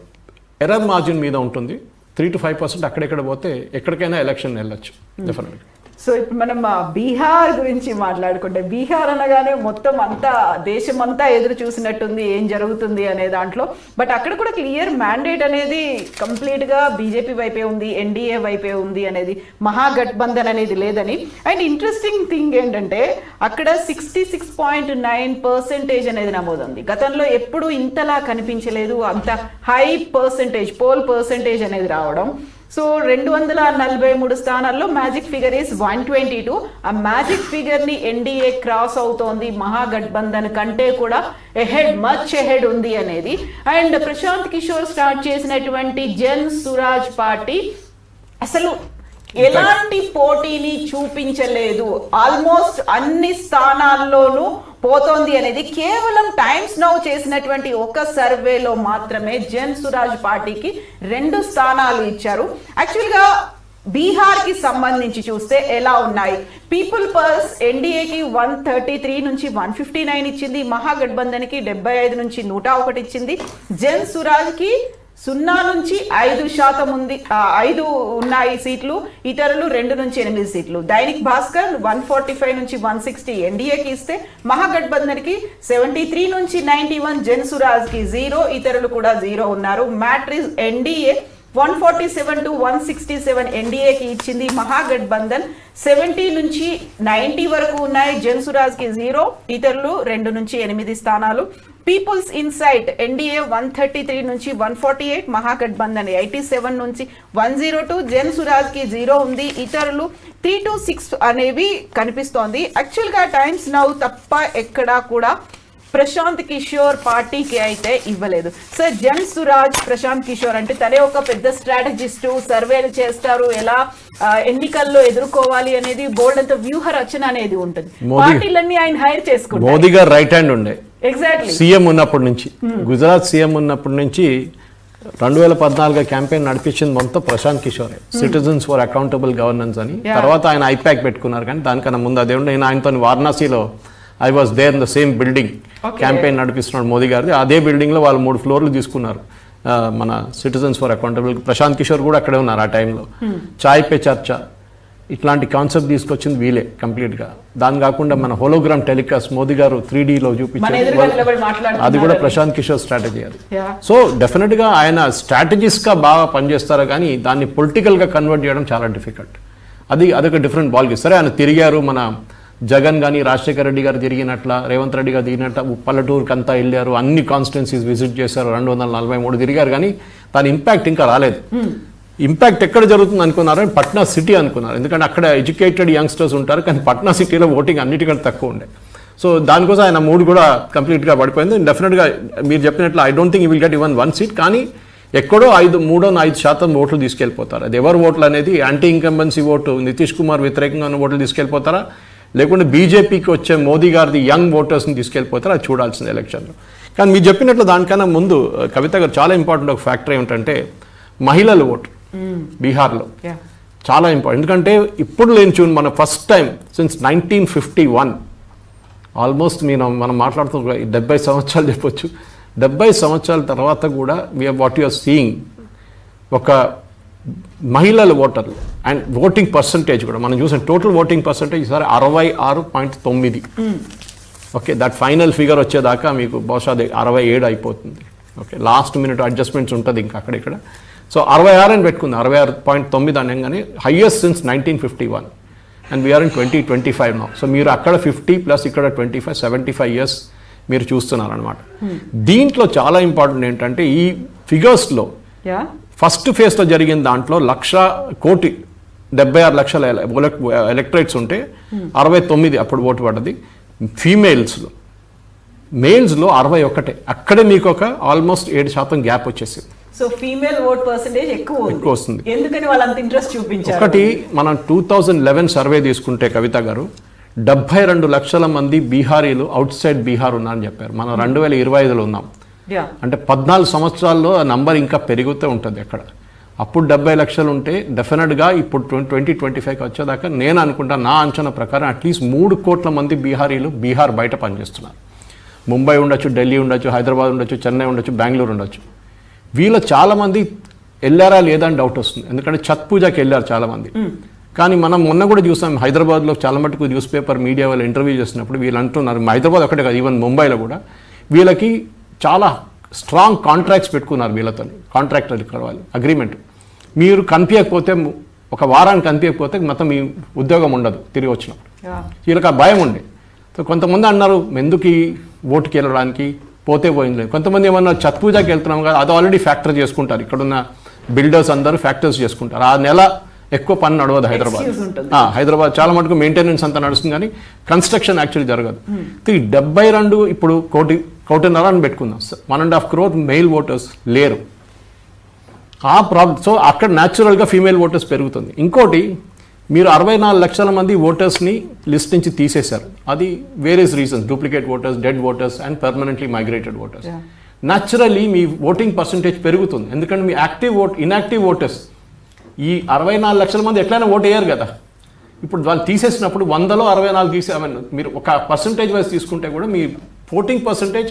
ఎర్రర్ మార్జిన్ మీద ఉంటుంది, 3 to 5% అక్కడెక్కడ పోతే ఎక్కడికైనా ఎలక్షన్ వెళ్ళొచ్చు డెఫినెట్గా. సో ఇప్పుడు మనం బీహార్ గురించి మాట్లాడుకుంటే, బీహార్ అనగానే మొత్తం అంతా దేశమంతా ఎదురు చూసినట్టుంది ఏం జరుగుతుంది అనే దాంట్లో. బట్ అక్కడ కూడా క్లియర్ మ్యాండేట్ అనేది కంప్లీట్గా బీజేపీ వైపే ఉంది, ఎన్డీఏ వైపే ఉంది అనేది, మహాగఠబంధన్ అనేది లేదని. అండ్ ఇంట్రెస్టింగ్ థింగ్ ఏంటంటే అక్కడ 66.9% అనేది నమోదుంది. గతంలో ఎప్పుడు ఇంతలా కనిపించలేదు, అంత హై పర్సెంటేజ్ పోల్ పర్సెంటేజ్ అనేది రావడం. సో 243 స్థానాల్లో మ్యాజిక్ ఫిగర్ ఈస్ 122. ఆ మ్యాజిక్ ఫిగర్ ని ఎన్డీఏ క్రాస్ అవుతోంది, మహాగఠబంధన్ కంటే కూడా మచ్ ఎహెడ్ ఉంది అనేది. అండ్ ప్రశాంత్ కిషోర్ స్టార్ట్ చేసినటువంటి జన్ సురాజ్ పార్టీ అసలు ఎలాంటి పోటీని చూపించలేదు, ఆల్మోస్ట్ అన్ని స్థానాల్లోనూ పోతోంది అనేది కేవలం టైమ్స్ నౌ చేసినటువంటి ఒక సర్వేలో మాత్రమే జన్ సురాజ్ పార్టీకి 2 స్థానాలు ఇచ్చారు. యాక్చువల్గా బీహార్ కి సంబంధించి చూస్తే ఎలా ఉన్నాయి, పీపుల్ పల్స్ ఎన్డీఏకి 133 నుంచి 159 ఇచ్చింది, మహాగఠబంధన్ కి 75 నుంచి 101 ఇచ్చింది, జన్ సురాజ్ కి 0 నుంచి 5% ఉంది, 5 ఉన్నాయి సీట్లు, ఇతరులు 2 నుంచి 8 సీట్లు. దైనిక్ భాస్కర్ 145 నుంచి 160 ఎన్డీఏకి ఇస్తే, మహాగఠబంధన్ కి 73 నుంచి 91, జన్ సురాజ్ కి 0, ఇతరులు కూడా 0 ఉన్నారు. మ్యాట్రిక్స్ ఎన్డీఏ 147 to 167 ఎన్డీఏకి ఇచ్చింది, మహాగఠబంధన్ 70 నుంచి 90 వరకు ఉన్నాయి, జన్ సురాజ్ కి 0, ఇతరులు 2 నుంచి 8 స్థానాలు. పీపుల్స్ ఇన్సైట్ ఎన్డీఏ 133 నుంచి 148, మహాగఠబంధన్ 87 నుంచి 102, జన్ సురాజ్ కి 0 ఉంది, ఇతరులు 3 to 6 అనేవి కనిపిస్తోంది. యాక్చువల్గా టైమ్స్ నౌ తప్ప ఎక్కడా కూడా ప్రశాంత్ కిషోర్ పార్టీకి అయితే ఇవ్వలేదు. సార్ జన్ సురాజ్ ప్రశాంత్ కిషోర్ అంటే తనే ఒక పెద్ద స్ట్రాటజిస్టు, సర్వేలు చేస్తారు, ఎలా ఎన్నికల్లో ఎదుర్కోవాలి అనేది బోల్డ్ అంత వ్యూహ రచన అనేది ఉంటుంది. పార్టీలన్నీ ఆయన హైర్ చేసుకుంటారు. మోదీ గారు రైట్ హ్యాండ్ ఉండే ఎగ్జాక్ట్లీ సీఎం ఉన్నప్పటి నుంచి, గుజరాత్ సీఎం ఉన్నప్పటి నుంచి 2014 క్యాంపెయిన్ నడిపించింది మొత్తం Prashant Kishor, citizens for accountable governance అని. తర్వాత ఆయన ఐపాక్ పెట్టుకున్నారు, కానీ దానికన్నా ముందు అదే ఉండే. నేను ఆయనతో వారణాసిలో I was there in the same building, campaign నడిపిస్తున్నాడు మోదీ గారిది. అదే బిల్డింగ్లో వాళ్ళు 3 ఫ్లోర్లు తీసుకున్నారు. మన citizens for accountable, Prashant Kishor కూడా అక్కడే ఉన్నారు ఆ టైంలో. చాయ్ పే చర్చ ఇట్లాంటి కాన్సెప్ట్ తీసుకొచ్చింది వీలే కంప్లీట్గా. దాని కాకుండా మన హోలోగ్రామ్ టెలికాస్ట్ మోదీ గారు 3Dలో చూపించారు, అది కూడా ప్రశాంత్ కిషోర్ స్ట్రాటజీ అది. సో డెఫినెట్గా ఆయన స్ట్రాటజిస్ట్గా బాగా పనిచేస్తారు, కానీ దాన్ని పొలిటికల్గా కన్వర్ట్ చేయడం చాలా డిఫికల్ట్. అదొక డిఫరెంట్ బాల్ గేమ్. సరే ఆయన తిరిగారు, మన జగన్ కానీ రాజశేఖర రెడ్డి గారు తిరిగినట్ల, రేవంత్ రెడ్డి గారు తిరిగినట్ల పల్లెటూరుకి అంతా వెళ్ళారు, అన్ని కాన్స్టిట్యున్సీస్ విజిట్ చేశారు, 243 తిరిగారు, కానీ దాని ఇంపాక్ట్ ఇంకా రాలేదు. ఇంపాక్ట్ ఎక్కడ జరుగుతుంది అనుకున్నారు, పట్నా సిటీ అనుకున్నారు. ఎందుకంటే అక్కడ ఎడ్యుకేటెడ్ యంగ్స్టర్స్ ఉంటారు, కానీ పట్నా సిటీలో ఓటింగ్ అన్నిటికంటే తక్కువ ఉండే. సో దానికోసం ఆయన మూడు కూడా కంప్లీట్గా పడిపోయింది. డెఫినెట్గా మీరు చెప్పినట్లు I don't think you will get even 1 seat, కానీ ఎక్కడో 3-5% ఓట్లు తీసుకెళ్ళిపోతారు. అది ఎవరు ఓట్లు అనేది, anti incumbency vote, Nitish Kumar వ్యతిరేకంగా ఉన్న ఓట్లు తీసుకెళ్ళిపోతారా, లేకుంటే బీజేపీకి వచ్చే మోదీ గారిది యంగ్ ఓటర్స్ని తీసుకెళ్ళిపోతారా, అది చూడాల్సింది ఎలక్షన్లో. కానీ మీరు చెప్పినట్లు దానికన్నా ముందు కవిత గారు చాలా ఇంపార్టెంట్ ఒక ఫ్యాక్టర్ ఏమిటంటే మహిళల ఓటు బీహార్లో చాలా ఇంపార్టెంట్. ఎందుకంటే ఇప్పుడు లేని చూడండి, మన ఫస్ట్ టైం సిన్స్ 1951 ఆల్మోస్ట్ మనం మాట్లాడుతూ 70 సంవత్సరాలు చెప్పొచ్చు. 70 సంవత్సరాల తర్వాత కూడా వాట్ యూఆర్ సీయింగ్ ఒక మహిళల ఓటర్లు అండ్ ఓటింగ్ పర్సంటేజ్ కూడా మనం చూసాం. టోటల్ ఓటింగ్ పర్సంటేజ్ ఈసారి 66.9. ఓకే, దట్ ఫైనల్ ఫిగర్ వచ్చేదాకా మీకు బహుశా అది 67 అయిపోతుంది. ఓకే, లాస్ట్ మినిట్ అడ్జస్ట్మెంట్స్ ఉంటుంది ఇంకా అక్కడిక్కడ. సో 66 అని పెట్టుకుంది, 66.9 అనగానే highest since 1951 and we are 2025 now. So మీరు అక్కడ 50 ప్లస్ ఇక్కడ 25, 75 years మీరు చూస్తున్నారు అనమాట. దీంట్లో చాలా ఇంపార్టెంట్ ఏంటంటే ఈ ఫిగర్స్లో ఫస్ట్ ఫేజ్లో జరిగిన దాంట్లో 1,76 లక్షల ఎలక్టరేట్స్ ఉంటే 69 అప్పుడు ఓటు పడ్డది ఫీమేల్స్లో. మేల్స్లో 61. అక్కడే మీకు ఒక ఆల్మోస్ట్ 7% గ్యాప్ వచ్చేసింది. సో ఫీమేల్ ఓట్ పర్సెంటేజ్ ఎక్కువ వస్తుంది. ఎందుకని వాళ్ళు అంత ఇంట్రెస్ట్ చూపించారు? ఒకటి మనం 2011 సర్వే తీసుకుంటే కవిత గారు 72 లక్షల మంది బీహారీలు అవుట్ సైడ్ బీహార్ ఉన్నారని చెప్పారు. మనం 2025లో ఉన్నాం. అంటే 14 సంవత్సరాల్లో ఆ నంబర్ ఇంకా పెరుగుతూ ఉంటుంది అక్కడ. అప్పుడు 70 లక్షలు ఉంటే డెఫినెట్గా ఇప్పుడు 2025కి వచ్చేదాకా నేను అనుకుంటా, నా అంచనా ప్రకారం అట్లీస్ట్ 3 కోట్ల మంది బీహారీలు బీహార్ బయట పనిచేస్తున్నారు. ముంబై ఉండొచ్చు, ఢిల్లీ ఉండొచ్చు, హైదరాబాద్ ఉండొచ్చు, చెన్నై ఉండొచ్చు, బెంగళూరు ఉండొచ్చు. వీళ్ళు చాలామంది వెళ్ళారా లేదా అని డౌట్ వస్తుంది. ఎందుకంటే ఛత్ పూజకి వెళ్ళారు చాలామంది. కానీ మనం మొన్న కూడా చూసాం హైదరాబాద్లో చాలా మటుకు న్యూస్ పేపర్ మీడియా వాళ్ళు ఇంటర్వ్యూ చేసినప్పుడు వీళ్ళు అంటున్నారు, హైదరాబాద్ ఒకటే కాదు ఈవెన్ ముంబైలో కూడా వీళ్ళకి చాలా స్ట్రాంగ్ కాంట్రాక్ట్స్ పెట్టుకున్నారు వీళ్ళతో, కాంట్రాక్టర్ వాళ్ళు అగ్రిమెంట్. మీరు కనిపించకపోతే ఒక వారానికి కనిపించకపోతే మొత్తం మీ ఉద్యోగం ఉండదు తిరిగి వచ్చినప్పుడు. వీళ్ళకి ఆ భయం ఉండే. సో కొంతమంది అన్నారు ఎందుకు ఈ ఓటుకి వెళ్ళడానికి, పోతే పోయింది. కొంతమంది ఏమన్నా ఛత్ పూజకి వెళ్తున్నాం కదా, అది ఆల్రెడీ ఫ్యాక్టర్ చేసుకుంటారు. ఇక్కడున్న బిల్డర్స్ అందరూ ఫ్యాక్టర్స్ చేసుకుంటారు. ఆ నెల ఎక్కువ పని నడవదు హైదరాబాద్. హైదరాబాద్ చాలా మటుకు మెయింటెనెన్స్ అంతా నడుస్తుంది కానీ కన్స్ట్రక్షన్ యాక్చువల్లీ జరగదు. ఈ 72 ఇప్పుడు 1.5 అని పెట్టుకుందాం. 1.5 crore మెయిల్ ఓటర్స్ లేరు. ఆ ప్రాబ్లం. సో అక్కడ న్యాచురల్గా ఫీమేల్ ఓటర్స్ పెరుగుతుంది. ఇంకోటి మీరు 64 లక్షల మంది ఓటర్స్ని లిస్ట్ నుంచి తీసేశారు. అది various reasons, duplicate voters, dead voters and permanently migrated voters. Naturally me voting percentage పెరుగుతుంది. ఎందుకంటే మీ ఇన్యాక్టివ్ ఓటర్స్ ఈ 64 లక్షల మంది ఎట్లయినా ఓటు వేయరు కదా. ఇప్పుడు వాళ్ళు తీసేసినప్పుడు 100లో 64 తీసే మీరు ఒక పర్సంటేజ్ వైజ్ తీసుకుంటే కూడా మీ ఓటింగ్ పర్సంటేజ్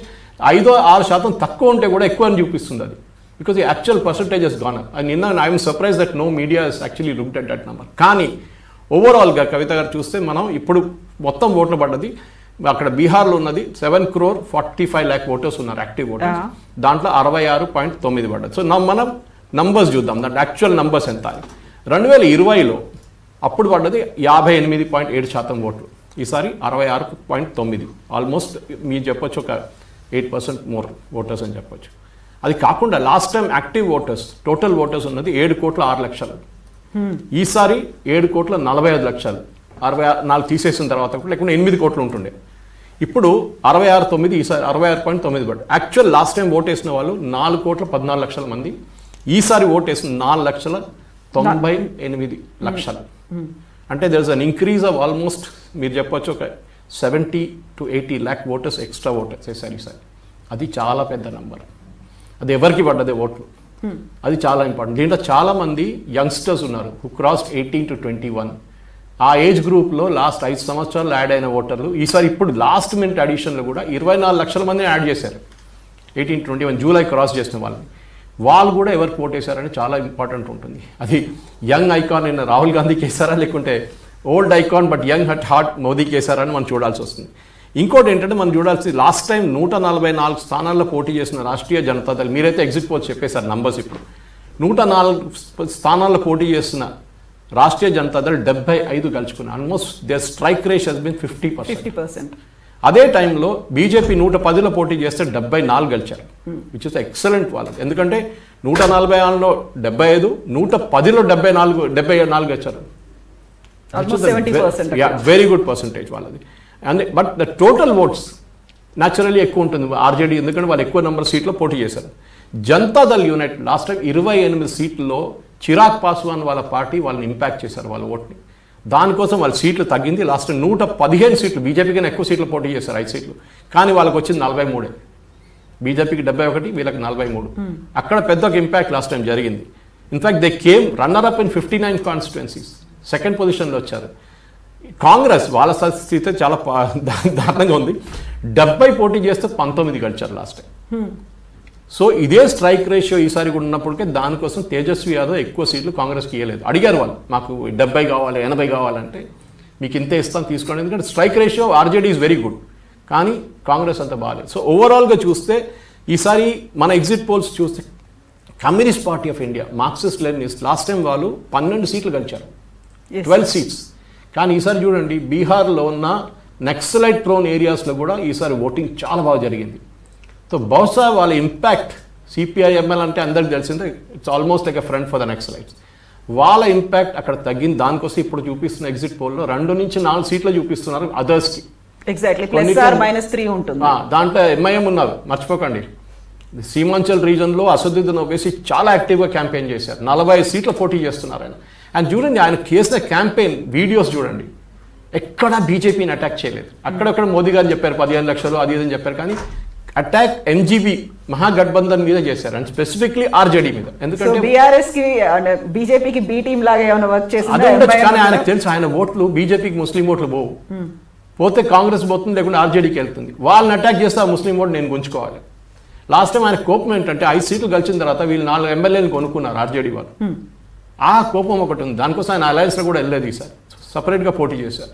5-6% తక్కువ ఉంటే కూడా ఎక్కువ అని చూపిస్తుంది అది. బికాజ్ ఈ actual percentage is gone up. నిన్న I'm surprise that no media is actually looked at that number. కానీ ఓవరాల్గా కవిత గారు చూస్తే మనం ఇప్పుడు మొత్తం ఓట్లు పడ్డది అక్కడ బీహార్లో ఉన్నది 7,45,00,000 ఓటర్స్ ఉన్నారు యాక్టివ్ ఓటర్స్. దాంట్లో 66.9 పడ్డది. సో మనం నంబర్స్ చూద్దాం, దాంట్లో యాక్చువల్ నంబర్స్ ఎంత అని. 2020లో అప్పుడు పడ్డది 58.7% ఓట్లు. ఈసారి 66.9, ఆల్మోస్ట్ మీరు చెప్పొచ్చు ఒక 8% మోర్ ఓటర్స్ అని చెప్పొచ్చు. అది కాకుండా last time active voters total voters ఉన్నది 7,06,00,000. ఈసారి 7,45,00,000. 64 తీసేసిన తర్వాత కూడా లేకుండా 8 కోట్లు ఉంటుండే. ఇప్పుడు 66.9, ఈసారి 66.9 పడ్డ. యాక్చువల్ లాస్ట్ టైం ఓటేసిన వాళ్ళు 4,14,00,000 మంది. ఈసారి ఓటేసిన 4,98,00,000. అంటే there is an increase of almost మీరు చెప్పొచ్చు ఒక 70 to 80 lakh voters extra voters వేసారు ఈసారి. అది చాలా పెద్ద నెంబర్. అది ఎవరికి పడ్డదే ఓట్లు, అది చాలా ఇంపార్టెంట్. దీంట్లో చాలామంది యంగ్స్టర్స్ ఉన్నారు హు క్రాస్డ్ 18 to 21. ఆ ఏజ్ గ్రూప్లో లాస్ట్ 5 సంవత్సరాలు యాడ్ అయిన ఓటర్లు ఈసారి ఇప్పుడు లాస్ట్ మినిట్ అడిషన్లో కూడా 24 లక్షల మంది యాడ్ చేశారు. 18 to 21 జూలై క్రాస్ చేసిన వాళ్ళు కూడా ఎవరికి ఓటేశారని చాలా ఇంపార్టెంట్ ఉంటుంది. అది యంగ్ ఐకాన్ అయిన రాహుల్ గాంధీకి వేసారా లేకుంటే old icon but young at heart మోదీకి వేసారని మనం చూడాల్సి వస్తుంది. ఇంకోటి ఏంటంటే మనం చూడాల్సి లాస్ట్ టైం 144 స్థానాల్లో పోటీ చేసిన రాష్ట్రీయ జనతాదళ్, మీరైతే ఎగ్జిట్ పోల్స్ చెప్పేశారు నంబర్స్. ఇప్పుడు 104 స్థానాల్లో పోటీ చేసిన రాష్ట్రీయ జనతాదళ్ 75 గెలుచుకున్నారు. Almost there strike rate has been 50%. అదే టైంలో బీజేపీ 110లో పోటీ చేస్తే 74 గెలిచారు, విచ్ ఇస్ ఎక్సలెంట్ వాళ్ళది. ఎందుకంటే 146లో 75, 110లో 74 గెలిచారు. వెరీ గుడ్ పర్సంటేజ్ వాళ్ళది. And but the total votes naturally ఎక్కువ ఉంటుంది ఆర్జేడీ, ఎందుకంటే వాళ్ళు ఎక్కువ నెంబర్ సీట్లో పోటీ చేశారు. జనతాదళ్ యూనైట్ లాస్ట్ టైం 28 సీట్లలో చిరాగ్ పాస్వాన్ వాళ్ళ పార్టీ వాళ్ళని ఇంపాక్ట్ చేశారు వాళ్ళ ఓట్ని. దానికోసం వాళ్ళ సీట్లు తగ్గింది. లాస్ట్ 115 సీట్లు బీజేపీకి ఎక్కువ సీట్లు పోటీ చేశారు, 5 సీట్లు. కానీ వాళ్ళకి వచ్చింది 43. బీజేపీకి 71, వీళ్ళకి 43. అక్కడ పెద్ద ఒక ఇంపాక్ట్ లాస్ట్ టైం జరిగింది. In fact they came runner up in 59 constituencies, second పొజిషన్లో వచ్చారు. కాంగ్రెస్ వాళ్ళ స్థితి చాలా దారుణంగా ఉంది. 70 పోటీ చేస్తే 19 గెలిచారు లాస్ట్ టైం. సో ఇదే స్ట్రైక్ రేషియో ఈసారి కూడా ఉన్నప్పటికే దానికోసం తేజస్వి యాదవ్ ఎక్కువ సీట్లు కాంగ్రెస్కి ఇవ్వలేదు. అడిగారు వాళ్ళు, మాకు 70 కావాలి 80 కావాలంటే మీకు ఇంతే ఇస్తాం తీసుకోండి, ఎందుకంటే strike ratio RJD is very good. కానీ కాంగ్రెస్ అంత బాగాలేదు. సో ఓవరాల్గా చూస్తే ఈసారి మన ఎగ్జిట్ పోల్స్ చూస్తే communist party of India, Marxist Leninist, last time వాళ్ళు 12 సీట్లు గెలిచారు, 12 సీట్స్. కానీ ఈసారి చూడండి బీహార్లో ఉన్న నక్సలైట్ ప్రోన్ ఏరియాస్లో కూడా ఈసారి ఓటింగ్ చాలా బాగా జరిగింది. సో బహుశా వాళ్ళ ఇంపాక్ట్ సిపిఐఎంఎల్ అంటే అందరికి తెలిసిందే, it's almost like a front for the Naxalites. వాళ్ళ ఇంపాక్ట్ అక్కడ తగ్గింది. దానికోసం ఇప్పుడు చూపిస్తున్న ఎగ్జిట్ పోల్లో 2 నుంచి 4 సీట్లు చూపిస్తున్నారు అదర్స్కి. ఎగ్జాక్ట్లీ ఉంటుంది. దాంట్లో ఎంఐఎం ఉన్నారు, మర్చిపోకండి. సీమాంచల్ రీజన్లో అసదుద్దీన్ ఓవైసీ చాలా యాక్టివ్గా క్యాంపెయిన్ చేశారు, 45 సీట్లు పోటీ చేస్తున్నారు ఆయన. అండ్ చూడండి ఆయన చేసిన క్యాంపెయిన్ వీడియోస్ చూడండి, ఎక్కడ బీజేపీని అటాక్ చేయలేదు. అక్కడక్కడ మోదీ గారు చెప్పారు 15 లక్షలు అది ఇదని చెప్పారు, కానీ అటాక్ ఎంజీబీ మహాగఠబంధన్ మీద చేశారు, అండ్ స్పెసిఫిక్లీ ఆర్జేడీ మీద. ఎందుకంటే బీఆర్ఎస్ కి బీజేపీకి బి టీమ్ లాగా ఏమైనా వర్క్ చేసింది, కానీ ఆయనకు తెలుసు ఆయన ఓట్లు బీజేపీకి ముస్లిం ఓట్లు పోవు, పోతే కాంగ్రెస్ పోతుంది, లేకుంటే ఆర్జేడీకి వెళ్తుంది. వాళ్ళని అటాక్ చేస్తే ఆ ముస్లిం ఓటు నేను గుంజుకోవాలి. లాస్ట్ టైం ఆయన కోపం ఏంటంటే 5 సీట్లు గెలిచిన తర్వాత వీళ్ళు 4 ఎమ్మెల్యేలు కొనుక్కున్నారు ఆర్జేడీ వాళ్ళు. ఆ కోపం ఒకటి ఉంది, దానికోసం ఆయన అలయన్స్లో కూడా వెళ్ళలేదు, ఈసారి సపరేట్గా పోటీ చేశారు.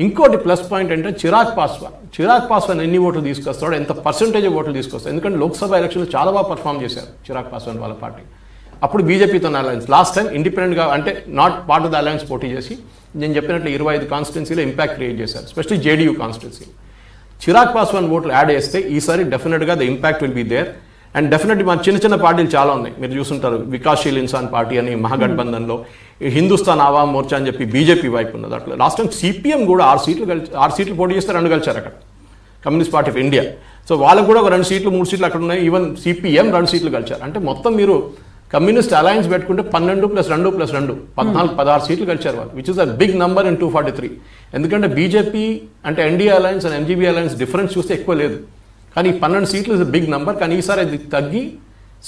ఇంకోటి ప్లస్ పాయింట్ అంటే చిరాగ్ పాస్వాన్ ఎన్ని ఓట్లు తీసుకొస్తాడు, ఎంత పర్సెంటేజ్ ఓట్లు తీసుకొస్తాడు. ఎందుకంటే లోక్సభ ఎలక్షన్లో చాలా బాగా పర్ఫామ్ చేశారు చిరాగ్ పాస్వాన్ వాళ్ళ పార్టీ. అప్పుడు బీజేపీతో అలయన్స్, లాస్ట్ టైం ఇండిపెండెంట్గా అంటే not part of the alliance పోటీ చేసి నేను చెప్పినట్లు 25 కాన్స్టిట్యున్సీలో ఇంపాక్ట్ క్రియేట్ చేశారు, specially JDU constituency. Chirag Paswan ఓట్లు యాడ్ చేస్తే ఈసారి డెఫినెట్గా the impact will be there. And definitely మన చిన్న పార్టీలు చాలా ఉన్నాయి, మీరు చూస్తుంటారు. వికాస్శీల్ ఇన్సాన్ పార్టీ అని మహాగఠబంధన్లో, హిందుస్థాన్ ఆవామ్ మోర్చా అని చెప్పి బీజేపీ వైపు ఉన్నది. అట్లా లాస్ట్ టైం సిపిఎం కూడా 6 సీట్లు పోటీ చేస్తే 2 గెలిచారు అక్కడ, communist party of India. So వాళ్ళకు కూడా 2 సీట్లు 3 సీట్లు అక్కడ ఉన్నాయి. ఈవెన్ సిపిఎం 2 సీట్లు గెలిచారు. అంటే మొత్తం మీరు కమ్యూనిస్ట్ అలయన్స్ పెట్టుకుంటే 12 + 2 + 2 16 సీట్లు గెలిచారు వాళ్ళు, which is a big number in 243. ఎందుకంటే బీజేపీ అంటే NDA alliance and MGB alliance difference చూస్తే ఎక్కువ లేదు, కానీ 12 సీట్లు ఇస్ బిగ్ నంబర్. కానీ ఈసారి అది తగ్గి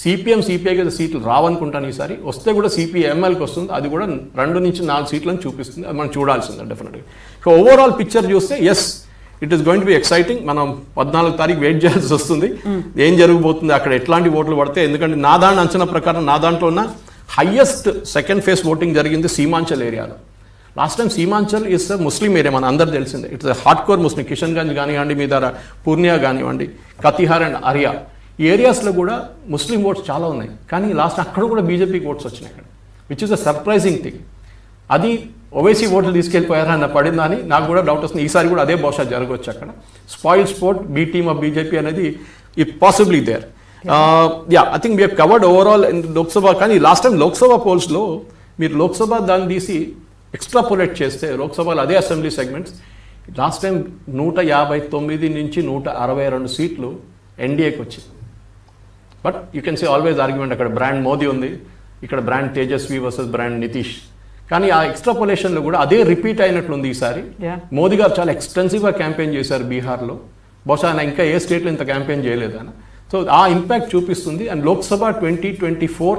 సిపిఎం సిపిఐకి సీట్లు రావనుకుంటాను. ఈసారి వస్తే కూడా సిపిఎంఎల్కి వస్తుంది, అది కూడా 2 నుంచి 4 సీట్లను చూపిస్తుంది. అది మనం చూడాల్సిందే డెఫినెట్గా. సో ఓవరాల్ పిక్చర్ చూస్తే yes it is going to be exciting. మనం 14 తారీఖు వెయిట్ చేయాల్సి వస్తుంది, ఏం జరగబోతుంది అక్కడ, ఎట్లాంటి ఓట్లు పడతాయి. ఎందుకంటే నా అంచనా ప్రకారం నా దాంట్లో ఉన్న హయ్యెస్ట్ సెకండ్ ఫేజ్ ఓటింగ్ జరిగింది సీమాంచల్ ఏరియాలో. Last time Seemanchal is Muslim area, మన అందరు తెలిసిందే. ఇట్స్ హార్డ్ కోర్ ముస్లిం. కిషన్గంజ్ కానివ్వండి, మీ దగ్గర పూర్ణియా కానివ్వండి, కతిహార్ అండ్ అరియా ఈ ఏరియాస్లో కూడా ముస్లిం ఓట్స్ చాలా ఉన్నాయి. కానీ లాస్ట్ అక్కడ కూడా బీజేపీకి ఓట్స్ వచ్చినాయి అక్కడ, which is a surprising thing. అది ఓవైసీ ఓట్లు తీసుకెళ్ళిపోయారా అన్న పడిందని నాకు కూడా డౌట్ వస్తుంది. ఈసారి కూడా అదే బహుశా జరగవచ్చు అక్కడ. Spoil sport B team of BJP అనేది it possibly there. I think we have covered overall in Lok Sabha. కానీ లాస్ట్ టైం లోక్సభ పోల్స్లో మీరు లోక్సభ దాన్ని తీసి ఎక్స్ట్రాపోలేట్ చేస్తే లోక్సభలో అదే అసెంబ్లీ సెగ్మెంట్స్ లాస్ట్ టైం 159 నుంచి 162 సీట్లు ఎన్డీఏకి వచ్చింది. But you can see always argument, అక్కడ బ్రాండ్ మోదీ ఉంది, ఇక్కడ brand Tejashwi versus brand Nitish. కానీ ఆ ఎక్స్ట్రాపోలేషన్లో కూడా అదే రిపీట్ అయినట్లుంది ఈసారి. మోదీ గారు చాలా ఎక్స్టెన్సివ్గా క్యాంపెయిన్ చేశారు బీహార్లో, బహుశా ఆయన ఇంకా ఏ స్టేట్లో ఇంత క్యాంపెయిన్ చేయలేదు ఆయన. సో ఆ ఇంపాక్ట్ చూపిస్తుంది. అండ్ లోక్సభ 2024